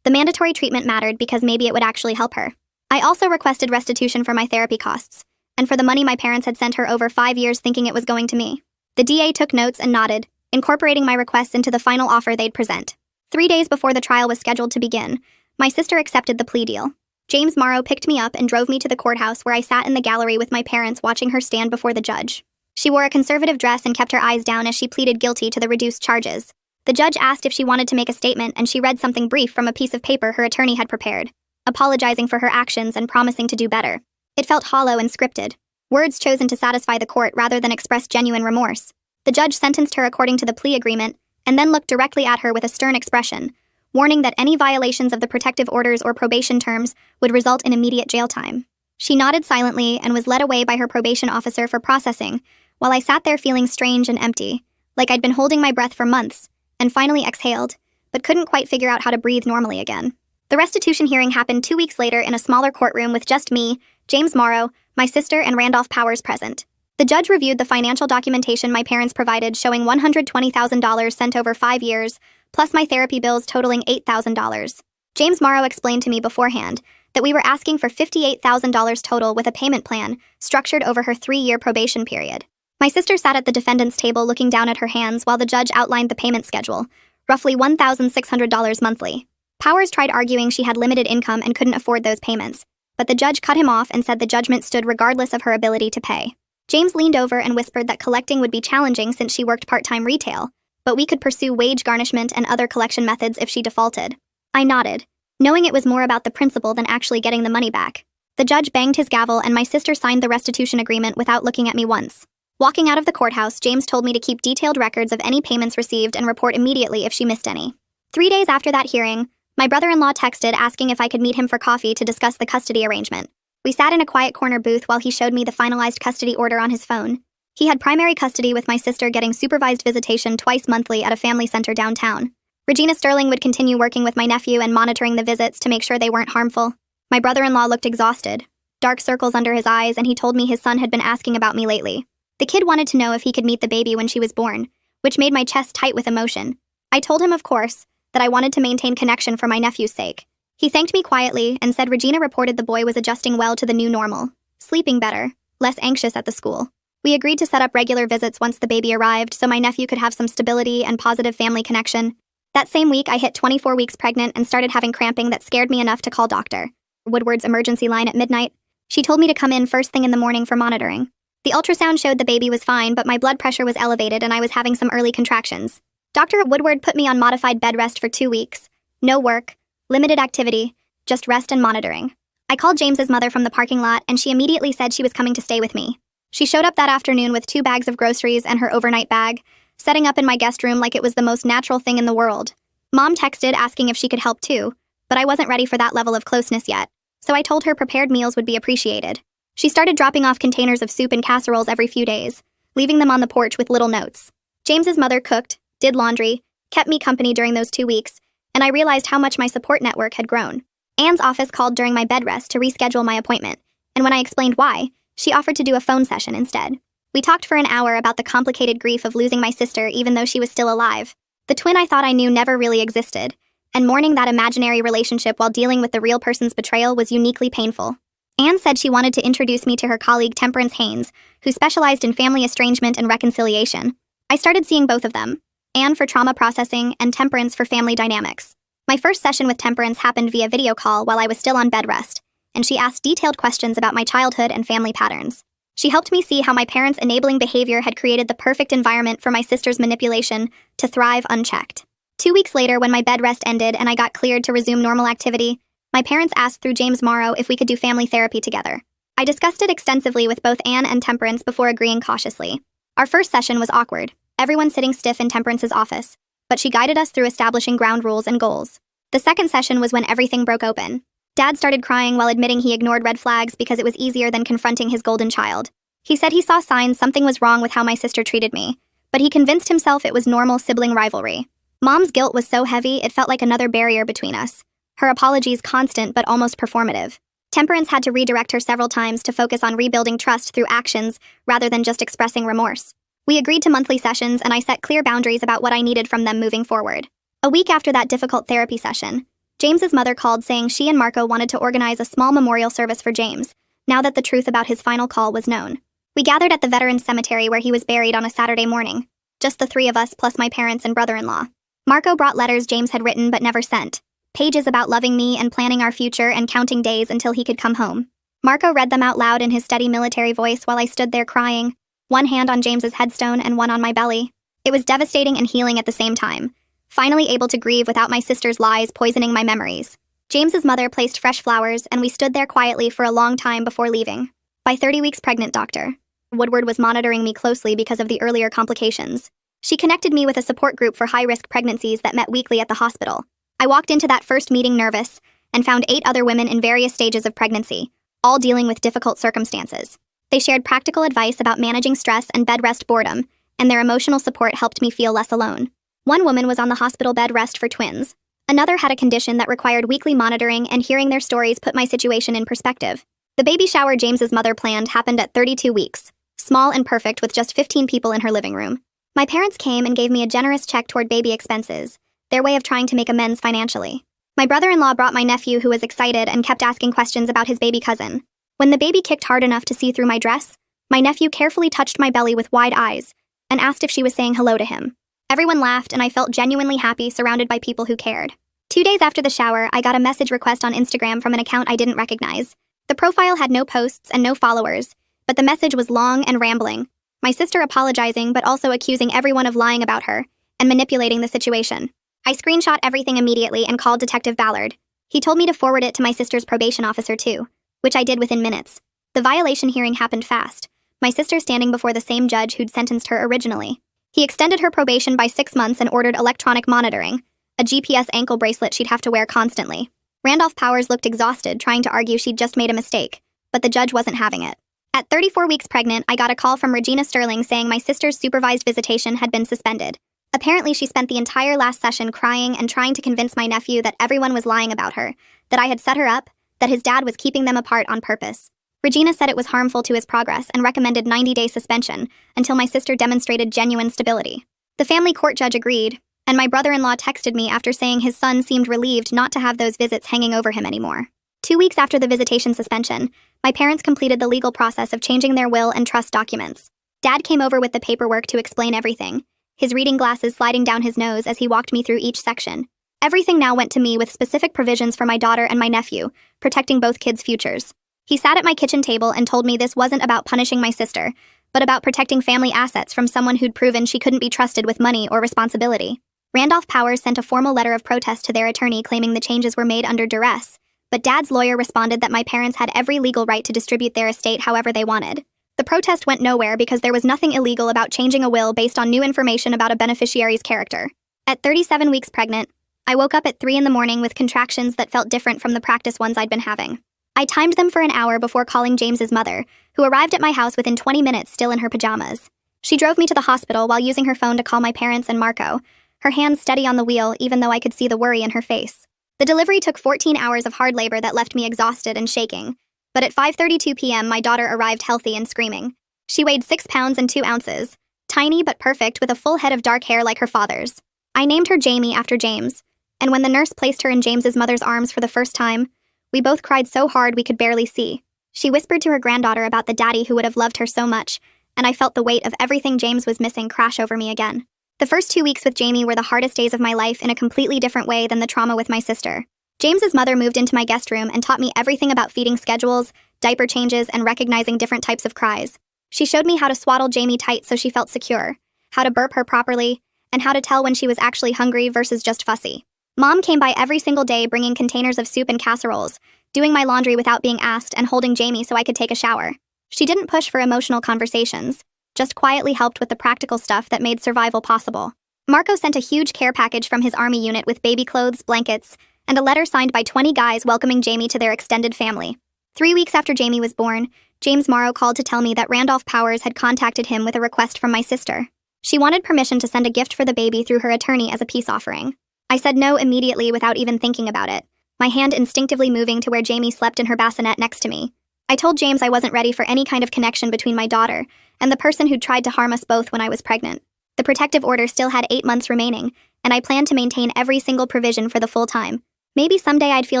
The mandatory treatment mattered because maybe it would actually help her. I also requested restitution for my therapy costs, and for the money my parents had sent her over 5 years thinking it was going to me. The DA took notes and nodded, incorporating my requests into the final offer they'd present. 3 days before the trial was scheduled to begin, my sister accepted the plea deal. James Morrow picked me up and drove me to the courthouse where I sat in the gallery with my parents watching her stand before the judge. She wore a conservative dress and kept her eyes down as she pleaded guilty to the reduced charges. The judge asked if she wanted to make a statement, and she read something brief from a piece of paper her attorney had prepared, apologizing for her actions and promising to do better. It felt hollow and scripted, words chosen to satisfy the court rather than express genuine remorse. The judge sentenced her according to the plea agreement, and then looked directly at her with a stern expression, warning that any violations of the protective orders or probation terms would result in immediate jail time. She nodded silently and was led away by her probation officer for processing, while I sat there feeling strange and empty, like I'd been holding my breath for months, and finally exhaled, but couldn't quite figure out how to breathe normally again. The restitution hearing happened 2 weeks later in a smaller courtroom with just me, James Morrow, my sister, and Randolph Powers present. The judge reviewed the financial documentation my parents provided showing $120,000 sent over 5 years, plus my therapy bills totaling $8,000. James Morrow explained to me beforehand that we were asking for $58,000 total with a payment plan structured over her 3-year probation period. My sister sat at the defendant's table looking down at her hands while the judge outlined the payment schedule, roughly $1,600 monthly. Powers tried arguing she had limited income and couldn't afford those payments, but the judge cut him off and said the judgment stood regardless of her ability to pay. James leaned over and whispered that collecting would be challenging since she worked part-time retail, but we could pursue wage garnishment and other collection methods if she defaulted. I nodded, knowing it was more about the principle than actually getting the money back. The judge banged his gavel and my sister signed the restitution agreement without looking at me once. Walking out of the courthouse, James told me to keep detailed records of any payments received and report immediately if she missed any. 3 days after that hearing, my brother-in-law texted asking if I could meet him for coffee to discuss the custody arrangement. We sat in a quiet corner booth while he showed me the finalized custody order on his phone. He had primary custody with my sister getting supervised visitation twice monthly at a family center downtown. Regina Sterling would continue working with my nephew and monitoring the visits to make sure they weren't harmful. My brother-in-law looked exhausted, dark circles under his eyes, and he told me his son had been asking about me lately. The kid wanted to know if he could meet the baby when she was born, which made my chest tight with emotion. I told him, of course, that I wanted to maintain connection for my nephew's sake. He thanked me quietly and said Regina reported the boy was adjusting well to the new normal, sleeping better, less anxious at the school. We agreed to set up regular visits once the baby arrived so my nephew could have some stability and positive family connection. That same week, I hit 24 weeks pregnant and started having cramping that scared me enough to call Dr. Woodward's emergency line at midnight. She told me to come in first thing in the morning for monitoring. The ultrasound showed the baby was fine, but my blood pressure was elevated and I was having some early contractions. Dr. Woodward put me on modified bed rest for 2 weeks. No work, limited activity, just rest and monitoring. I called James's mother from the parking lot and she immediately said she was coming to stay with me. She showed up that afternoon with 2 bags of groceries and her overnight bag, setting up in my guest room like it was the most natural thing in the world. Mom texted asking if she could help too, but I wasn't ready for that level of closeness yet. so I told her prepared meals would be appreciated. She started dropping off containers of soup and casseroles every few days, leaving them on the porch with little notes. James's mother cooked, did laundry, kept me company during those 2 weeks, and I realized how much my support network had grown. Anne's office called during my bed rest to reschedule my appointment, and when I explained why, she offered to do a phone session instead. We talked for an hour about the complicated grief of losing my sister even though she was still alive. The twin I thought I knew never really existed, and mourning that imaginary relationship while dealing with the real person's betrayal was uniquely painful. Anne said she wanted to introduce me to her colleague Temperance Haynes, who specialized in family estrangement and reconciliation. I started seeing both of them, Anne for trauma processing and Temperance for family dynamics. My first session with Temperance happened via video call while I was still on bed rest, and she asked detailed questions about my childhood and family patterns. She helped me see how my parents' enabling behavior had created the perfect environment for my sister's manipulation to thrive unchecked. 2 weeks later, when my bed rest ended and I got cleared to resume normal activity, my parents asked through James Morrow if we could do family therapy together. I discussed it extensively with both Anne and Temperance before agreeing cautiously. Our first session was awkward, everyone sitting stiff in Temperance's office, but she guided us through establishing ground rules and goals. The second session was when everything broke open. Dad started crying while admitting he ignored red flags because it was easier than confronting his golden child. He said he saw signs something was wrong with how my sister treated me, but he convinced himself it was normal sibling rivalry. Mom's guilt was so heavy it felt like another barrier between us. Her apologies constant but almost performative. Temperance had to redirect her several times to focus on rebuilding trust through actions rather than just expressing remorse. We agreed to monthly sessions and I set clear boundaries about what I needed from them moving forward. A week after that difficult therapy session, James's mother called saying she and Marco wanted to organize a small memorial service for James, now that the truth about his final call was known. We gathered at the Veterans Cemetery where he was buried on a Saturday morning, just the 3 of us plus my parents and brother-in-law. Marco brought letters James had written but never sent, pages about loving me and planning our future and counting days until he could come home. Marco read them out loud in his steady military voice while I stood there crying, one hand on James's headstone and one on my belly. It was devastating and healing at the same time, finally able to grieve without my sister's lies poisoning my memories. James's mother placed fresh flowers and we stood there quietly for a long time before leaving. By 30 weeks pregnant, Dr. Woodward was monitoring me closely because of the earlier complications. She connected me with a support group for high-risk pregnancies that met weekly at the hospital. I walked into that first meeting nervous and found 8 other women in various stages of pregnancy, all dealing with difficult circumstances. They shared practical advice about managing stress and bed rest boredom, and their emotional support helped me feel less alone. One woman was on the hospital bed rest for twins. Another had a condition that required weekly monitoring, and hearing their stories put my situation in perspective. The baby shower James's mother planned happened at 32 weeks, small and perfect with just 15 people in her living room. My parents came and gave me a generous check toward baby expenses, their way of trying to make amends financially. My brother-in-law brought my nephew who was excited and kept asking questions about his baby cousin. When the baby kicked hard enough to see through my dress, my nephew carefully touched my belly with wide eyes and asked if she was saying hello to him. Everyone laughed and I felt genuinely happy surrounded by people who cared. 2 days after the shower, I got a message request on Instagram from an account I didn't recognize. The profile had no posts and no followers, but the message was long and rambling. My sister apologizing but also accusing everyone of lying about her and manipulating the situation. I screenshot everything immediately and called Detective Ballard. He told me to forward it to my sister's probation officer too, which I did within minutes. The violation hearing happened fast, my sister standing before the same judge who'd sentenced her originally. He extended her probation by 6 months and ordered electronic monitoring, a GPS ankle bracelet she'd have to wear constantly. Randolph Powers looked exhausted, trying to argue she'd just made a mistake, but the judge wasn't having it. At 34 weeks pregnant, I got a call from Regina Sterling saying my sister's supervised visitation had been suspended. Apparently, she spent the entire last session crying and trying to convince my nephew that everyone was lying about her, that I had set her up, that his dad was keeping them apart on purpose. Regina said it was harmful to his progress and recommended 90-day suspension until my sister demonstrated genuine stability. The family court judge agreed, and my brother-in-law texted me after saying his son seemed relieved not to have those visits hanging over him anymore. 2 weeks after the visitation suspension, my parents completed the legal process of changing their will and trust documents. Dad came over with the paperwork to explain everything, his reading glasses sliding down his nose as he walked me through each section. Everything now went to me with specific provisions for my daughter and my nephew, protecting both kids' futures. He sat at my kitchen table and told me this wasn't about punishing my sister, but about protecting family assets from someone who'd proven she couldn't be trusted with money or responsibility. Randolph Powers sent a formal letter of protest to their attorney claiming the changes were made under duress, but Dad's lawyer responded that my parents had every legal right to distribute their estate however they wanted. The protest went nowhere because there was nothing illegal about changing a will based on new information about a beneficiary's character. At 37 weeks pregnant, I woke up at 3 in the morning with contractions that felt different from the practice ones I'd been having. I timed them for an hour before calling James's mother, who arrived at my house within 20 minutes still in her pajamas. She drove me to the hospital while using her phone to call my parents and Marco, her hands steady on the wheel even though I could see the worry in her face. The delivery took 14 hours of hard labor that left me exhausted and shaking, but at 5:32 p.m. my daughter arrived healthy and screaming. She weighed 6 pounds and 2 ounces, tiny but perfect with a full head of dark hair like her father's. I named her Jamie after James, and when the nurse placed her in James's mother's arms for the first time, we both cried so hard we could barely see. She whispered to her granddaughter about the daddy who would have loved her so much, and I felt the weight of everything James was missing crash over me again. The first 2 weeks with Jamie were the hardest days of my life in a completely different way than the trauma with my sister. James's mother moved into my guest room and taught me everything about feeding schedules, diaper changes, and recognizing different types of cries. She showed me how to swaddle Jamie tight so she felt secure, how to burp her properly, and how to tell when she was actually hungry versus just fussy. Mom came by every single day bringing containers of soup and casseroles, doing my laundry without being asked, and holding Jamie so I could take a shower. She didn't push for emotional conversations, just quietly helped with the practical stuff that made survival possible. Marco sent a huge care package from his army unit with baby clothes, blankets, and a letter signed by 20 guys welcoming Jamie to their extended family. 3 weeks after Jamie was born, James Morrow called to tell me that Randolph Powers had contacted him with a request from my sister. She wanted permission to send a gift for the baby through her attorney as a peace offering. I said no immediately without even thinking about it, my hand instinctively moving to where Jamie slept in her bassinet next to me. I told James I wasn't ready for any kind of connection between my daughter and the person who'd tried to harm us both when I was pregnant. The protective order still had 8 months remaining, and I planned to maintain every single provision for the full time. Maybe someday I'd feel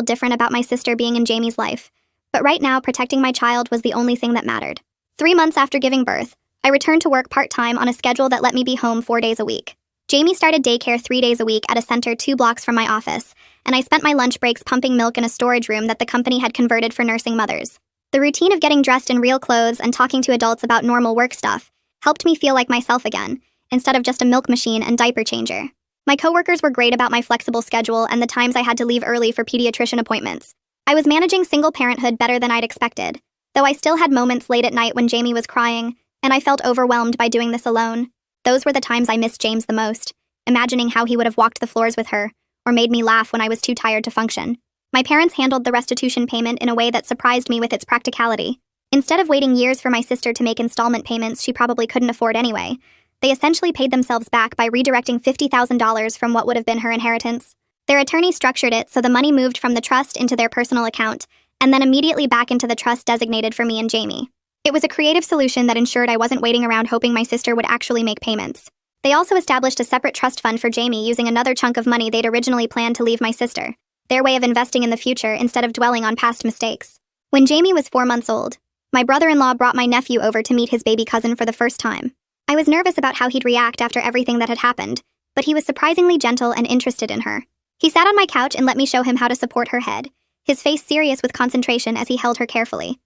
different about my sister being in Jamie's life, but right now protecting my child was the only thing that mattered. 3 months after giving birth, I returned to work part-time on a schedule that let me be home 4 days a week. Jamie started daycare 3 days a week at a center 2 blocks from my office, and I spent my lunch breaks pumping milk in a storage room that the company had converted for nursing mothers. The routine of getting dressed in real clothes and talking to adults about normal work stuff helped me feel like myself again, instead of just a milk machine and diaper changer. My coworkers were great about my flexible schedule and the times I had to leave early for pediatrician appointments. I was managing single parenthood better than I'd expected, though I still had moments late at night when Jamie was crying, and I felt overwhelmed by doing this alone. Those were the times I missed James the most, imagining how he would have walked the floors with her, or made me laugh when I was too tired to function. My parents handled the restitution payment in a way that surprised me with its practicality. Instead of waiting years for my sister to make installment payments she probably couldn't afford anyway, they essentially paid themselves back by redirecting $50,000 from what would have been her inheritance. Their attorney structured it so the money moved from the trust into their personal account, and then immediately back into the trust designated for me and Jamie. It was a creative solution that ensured I wasn't waiting around hoping my sister would actually make payments. They also established a separate trust fund for Jamie using another chunk of money they'd originally planned to leave my sister, their way of investing in the future instead of dwelling on past mistakes. When Jamie was 4 months old, my brother-in-law brought my nephew over to meet his baby cousin for the first time. I was nervous about how he'd react after everything that had happened, but he was surprisingly gentle and interested in her. He sat on my couch and let me show him how to support her head, his face serious with concentration as he held her carefully.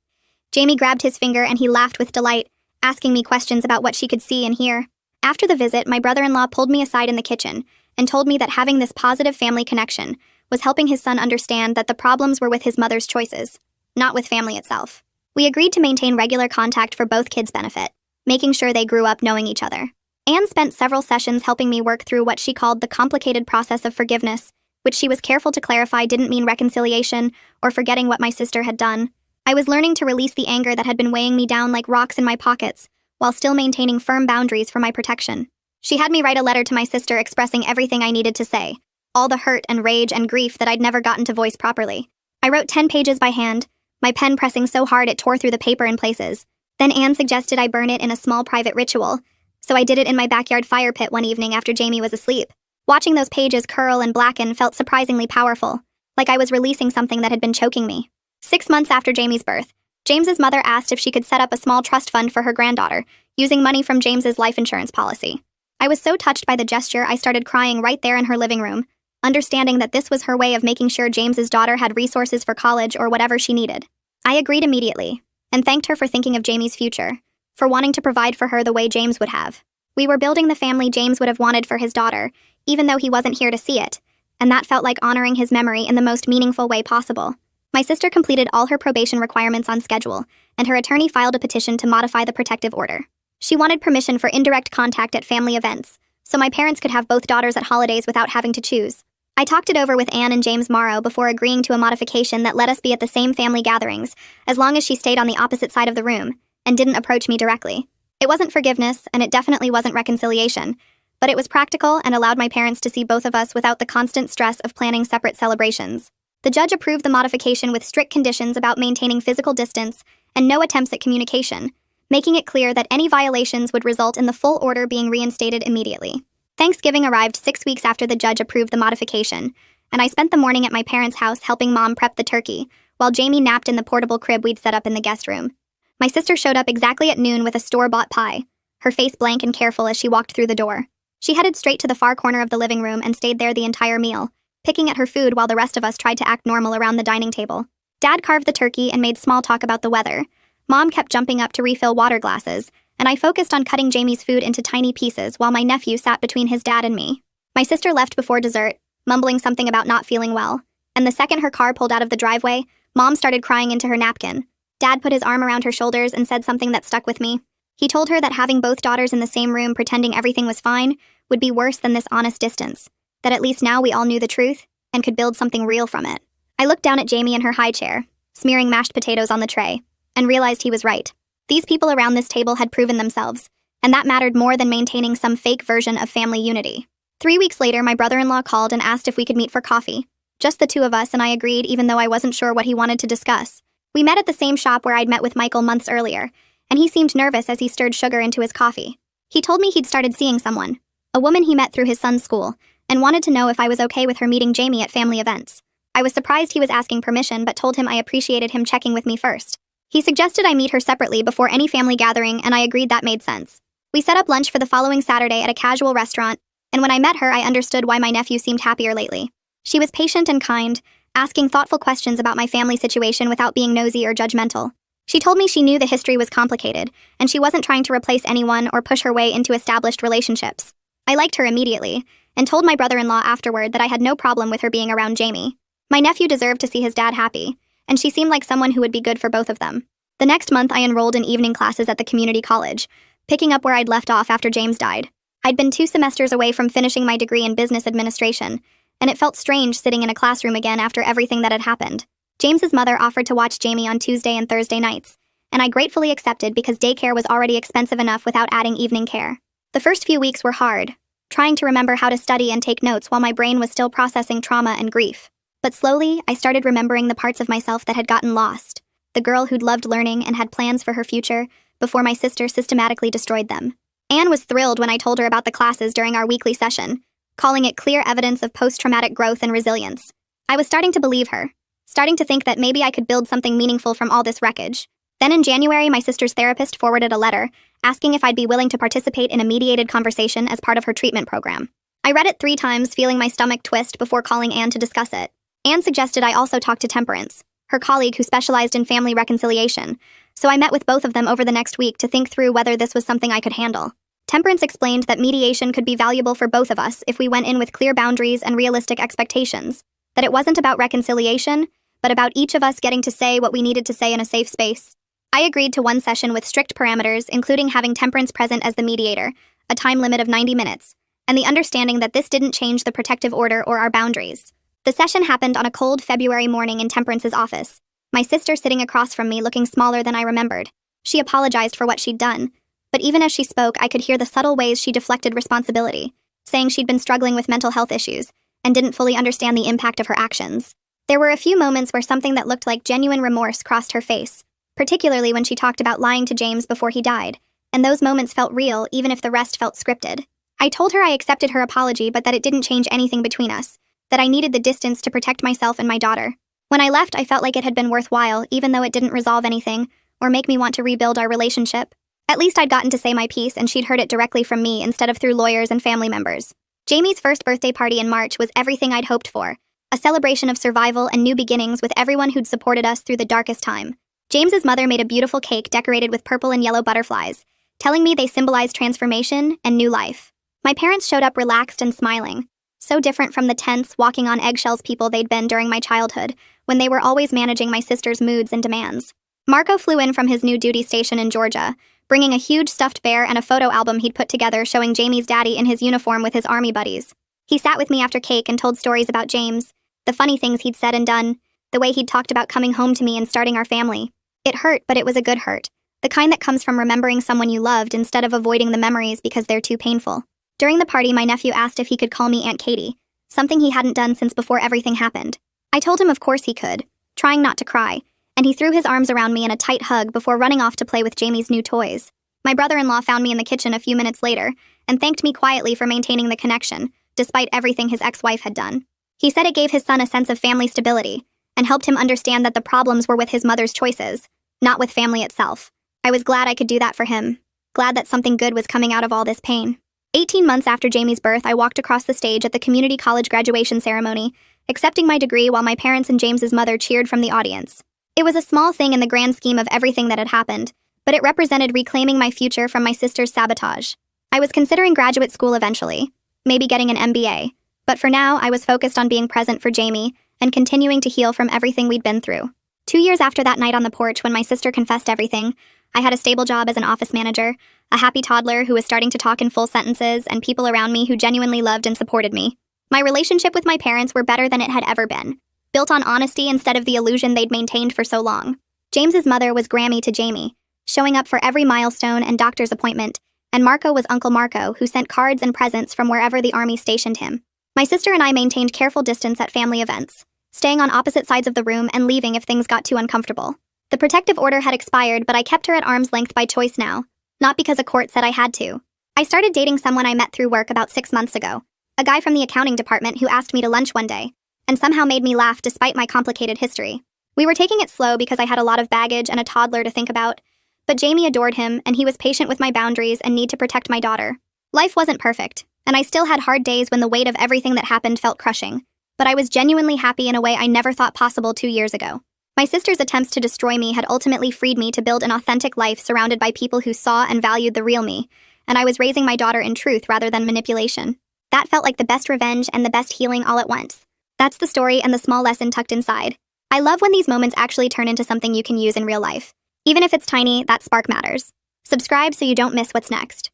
Jamie grabbed his finger and he laughed with delight, asking me questions about what she could see and hear. After the visit, my brother-in-law pulled me aside in the kitchen and told me that having this positive family connection was helping his son understand that the problems were with his mother's choices, not with family itself. We agreed to maintain regular contact for both kids' benefit, making sure they grew up knowing each other. Anne spent several sessions helping me work through what she called the complicated process of forgiveness, which she was careful to clarify didn't mean reconciliation or forgetting what my sister had done. I was learning to release the anger that had been weighing me down like rocks in my pockets, while still maintaining firm boundaries for my protection. She had me write a letter to my sister expressing everything I needed to say, all the hurt and rage and grief that I'd never gotten to voice properly. I wrote 10 pages by hand, my pen pressing so hard it tore through the paper in places. Then Anne suggested I burn it in a small private ritual, so I did it in my backyard fire pit one evening after Jamie was asleep. Watching those pages curl and blacken felt surprisingly powerful, like I was releasing something that had been choking me. 6 months after Jamie's birth, James's mother asked if she could set up a small trust fund for her granddaughter, using money from James's life insurance policy. I was so touched by the gesture I started crying right there in her living room, understanding that this was her way of making sure James's daughter had resources for college or whatever she needed. I agreed immediately, and thanked her for thinking of Jamie's future, for wanting to provide for her the way James would have. We were building the family James would have wanted for his daughter, even though he wasn't here to see it, and that felt like honoring his memory in the most meaningful way possible. My sister completed all her probation requirements on schedule, and her attorney filed a petition to modify the protective order. She wanted permission for indirect contact at family events, so my parents could have both daughters at holidays without having to choose. I talked it over with Anne and James Morrow before agreeing to a modification that let us be at the same family gatherings, as long as she stayed on the opposite side of the room and didn't approach me directly. It wasn't forgiveness, and it definitely wasn't reconciliation, but it was practical and allowed my parents to see both of us without the constant stress of planning separate celebrations. The judge approved the modification with strict conditions about maintaining physical distance and no attempts at communication, making it clear that any violations would result in the full order being reinstated immediately. Thanksgiving arrived 6 weeks after the judge approved the modification, and I spent the morning at my parents' house helping Mom prep the turkey, while Jamie napped in the portable crib we'd set up in the guest room. My sister showed up exactly at noon with a store-bought pie, her face blank and careful as she walked through the door. She headed straight to the far corner of the living room and stayed there the entire meal, picking at her food while the rest of us tried to act normal around the dining table. Dad carved the turkey and made small talk about the weather. Mom kept jumping up to refill water glasses, and I focused on cutting Jamie's food into tiny pieces while my nephew sat between his dad and me. My sister left before dessert, mumbling something about not feeling well, and the second her car pulled out of the driveway, Mom started crying into her napkin. Dad put his arm around her shoulders and said something that stuck with me. He told her that having both daughters in the same room pretending everything was fine would be worse than this honest distance, that at least now we all knew the truth and could build something real from it. I looked down at Jamie in her high chair, smearing mashed potatoes on the tray, and realized he was right. These people around this table had proven themselves, and that mattered more than maintaining some fake version of family unity. 3 weeks later, my brother-in-law called and asked if we could meet for coffee. Just the two of us, and I agreed even though I wasn't sure what he wanted to discuss. We met at the same shop where I'd met with Michael months earlier, and he seemed nervous as he stirred sugar into his coffee. He told me he'd started seeing someone, a woman he met through his son's school, and wanted to know if I was okay with her meeting Jamie at family events. I was surprised he was asking permission, but told him I appreciated him checking with me first. He suggested I meet her separately before any family gathering, and I agreed that made sense. We set up lunch for the following Saturday at a casual restaurant, and when I met her, I understood why my nephew seemed happier lately. She was patient and kind, asking thoughtful questions about my family situation without being nosy or judgmental. She told me she knew the history was complicated, and she wasn't trying to replace anyone or push her way into established relationships. I liked her immediately, and told my brother-in-law afterward that I had no problem with her being around Jamie. My nephew deserved to see his dad happy, and she seemed like someone who would be good for both of them. The next month, I enrolled in evening classes at the community college, picking up where I'd left off after James died. I'd been 2 semesters away from finishing my degree in business administration, and it felt strange sitting in a classroom again after everything that had happened. James's mother offered to watch Jamie on Tuesday and Thursday nights, and I gratefully accepted because daycare was already expensive enough without adding evening care. The first few weeks were hard, trying to remember how to study and take notes while my brain was still processing trauma and grief. But slowly, I started remembering the parts of myself that had gotten lost, the girl who'd loved learning and had plans for her future before my sister systematically destroyed them. Anne was thrilled when I told her about the classes during our weekly session, calling it clear evidence of post-traumatic growth and resilience. I was starting to believe her, starting to think that maybe I could build something meaningful from all this wreckage. Then in January, my sister's therapist forwarded a letter asking if I'd be willing to participate in a mediated conversation as part of her treatment program. I read it 3 times, feeling my stomach twist before calling Anne to discuss it. Anne suggested I also talk to Temperance, her colleague who specialized in family reconciliation, so I met with both of them over the next week to think through whether this was something I could handle. Temperance explained that mediation could be valuable for both of us if we went in with clear boundaries and realistic expectations, that it wasn't about reconciliation, but about each of us getting to say what we needed to say in a safe space. I agreed to 1 session with strict parameters, including having Temperance present as the mediator, a time limit of 90 minutes, and the understanding that this didn't change the protective order or our boundaries. The session happened on a cold February morning in Temperance's office, my sister sitting across from me looking smaller than I remembered. She apologized for what she'd done, but even as she spoke, I could hear the subtle ways she deflected responsibility, saying she'd been struggling with mental health issues and didn't fully understand the impact of her actions. There were a few moments where something that looked like genuine remorse crossed her face, particularly when she talked about lying to James before he died, and those moments felt real even if the rest felt scripted. I told her I accepted her apology but that it didn't change anything between us, that I needed the distance to protect myself and my daughter. When I left, I felt like it had been worthwhile, even though it didn't resolve anything or make me want to rebuild our relationship. At least I'd gotten to say my piece and she'd heard it directly from me instead of through lawyers and family members. Jamie's first birthday party in March was everything I'd hoped for, a celebration of survival and new beginnings with everyone who'd supported us through the darkest time. James's mother made a beautiful cake decorated with purple and yellow butterflies, telling me they symbolized transformation and new life. My parents showed up relaxed and smiling, so different from the tense, walking on eggshells people they'd been during my childhood, when they were always managing my sister's moods and demands. Marco flew in from his new duty station in Georgia, bringing a huge stuffed bear and a photo album he'd put together showing Jamie's daddy in his uniform with his army buddies. He sat with me after cake and told stories about James, the funny things he'd said and done, the way he'd talked about coming home to me and starting our family. It hurt, but it was a good hurt. The kind that comes from remembering someone you loved instead of avoiding the memories because they're too painful. During the party, my nephew asked if he could call me Aunt Katie, something he hadn't done since before everything happened. I told him of course he could, trying not to cry, and he threw his arms around me in a tight hug before running off to play with Jamie's new toys. My brother-in-law found me in the kitchen a few minutes later and thanked me quietly for maintaining the connection, despite everything his ex-wife had done. He said it gave his son a sense of family stability and helped him understand that the problems were with his mother's choices, not with family itself. I was glad I could do that for him, glad that something good was coming out of all this pain. 18 months after Jamie's birth, I walked across the stage at the community college graduation ceremony, accepting my degree while my parents and James's mother cheered from the audience. It was a small thing in the grand scheme of everything that had happened, but it represented reclaiming my future from my sister's sabotage. I was considering graduate school eventually, maybe getting an MBA, but for now I was focused on being present for Jamie and continuing to heal from everything we'd been through. 2 years after that night on the porch when my sister confessed everything, I had a stable job as an office manager, a happy toddler who was starting to talk in full sentences, and people around me who genuinely loved and supported me. My relationship with my parents were better than it had ever been, built on honesty instead of the illusion they'd maintained for so long. James's mother was Grammy to Jamie, showing up for every milestone and doctor's appointment, and Marco was Uncle Marco, who sent cards and presents from wherever the army stationed him. My sister and I maintained careful distance at family events, staying on opposite sides of the room and leaving if things got too uncomfortable. The protective order had expired, but I kept her at arm's length by choice now, not because a court said I had to. I started dating someone I met through work about 6 months ago, a guy from the accounting department who asked me to lunch one day, and somehow made me laugh despite my complicated history. We were taking it slow because I had a lot of baggage and a toddler to think about, but Jamie adored him, and he was patient with my boundaries and need to protect my daughter. Life wasn't perfect, and I still had hard days when the weight of everything that happened felt crushing, but I was genuinely happy in a way I never thought possible 2 years ago. My sister's attempts to destroy me had ultimately freed me to build an authentic life surrounded by people who saw and valued the real me, and I was raising my daughter in truth rather than manipulation. That felt like the best revenge and the best healing all at once. That's the story and the small lesson tucked inside. I love when these moments actually turn into something you can use in real life. Even if it's tiny, that spark matters. Subscribe so you don't miss what's next.